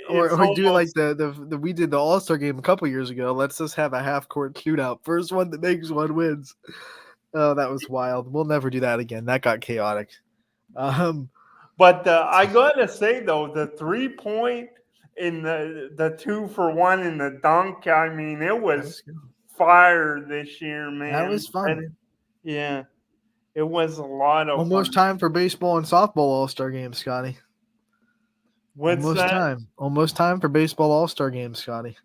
or do like the we did the All-Star game a couple years ago. Let's just have a half-court shootout. First one that makes one wins. Oh, that was wild. We'll never do that again. That got chaotic. But I gotta say though, the 3-point in the 2-for-1 in the dunk, I mean, it was fire this year, man. That was fun. Yeah, it was a lot of almost fun. Time for baseball and softball All-Star games, Scotty. Almost time for baseball All-Star games, Scotty.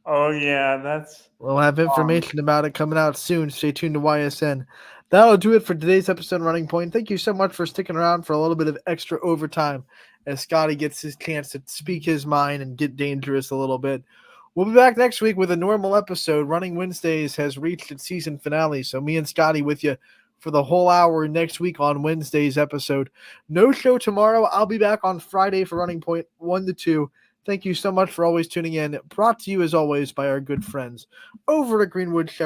Oh yeah, we'll have information about it coming out soon. Stay tuned to YSN. That'll do it for today's episode of Running Point. Thank you so much for sticking around for a little bit of extra overtime as Scotty gets his chance to speak his mind and get dangerous a little bit. We'll be back next week with a normal episode. Running Wednesdays has reached its season finale, so me and Scotty with you for the whole hour next week on Wednesday's episode. No show tomorrow. I'll be back on Friday for Running Point 1 to 2. Thank you so much for always tuning in. Brought to you, as always, by our good friends over at Greenwood Chevrolet.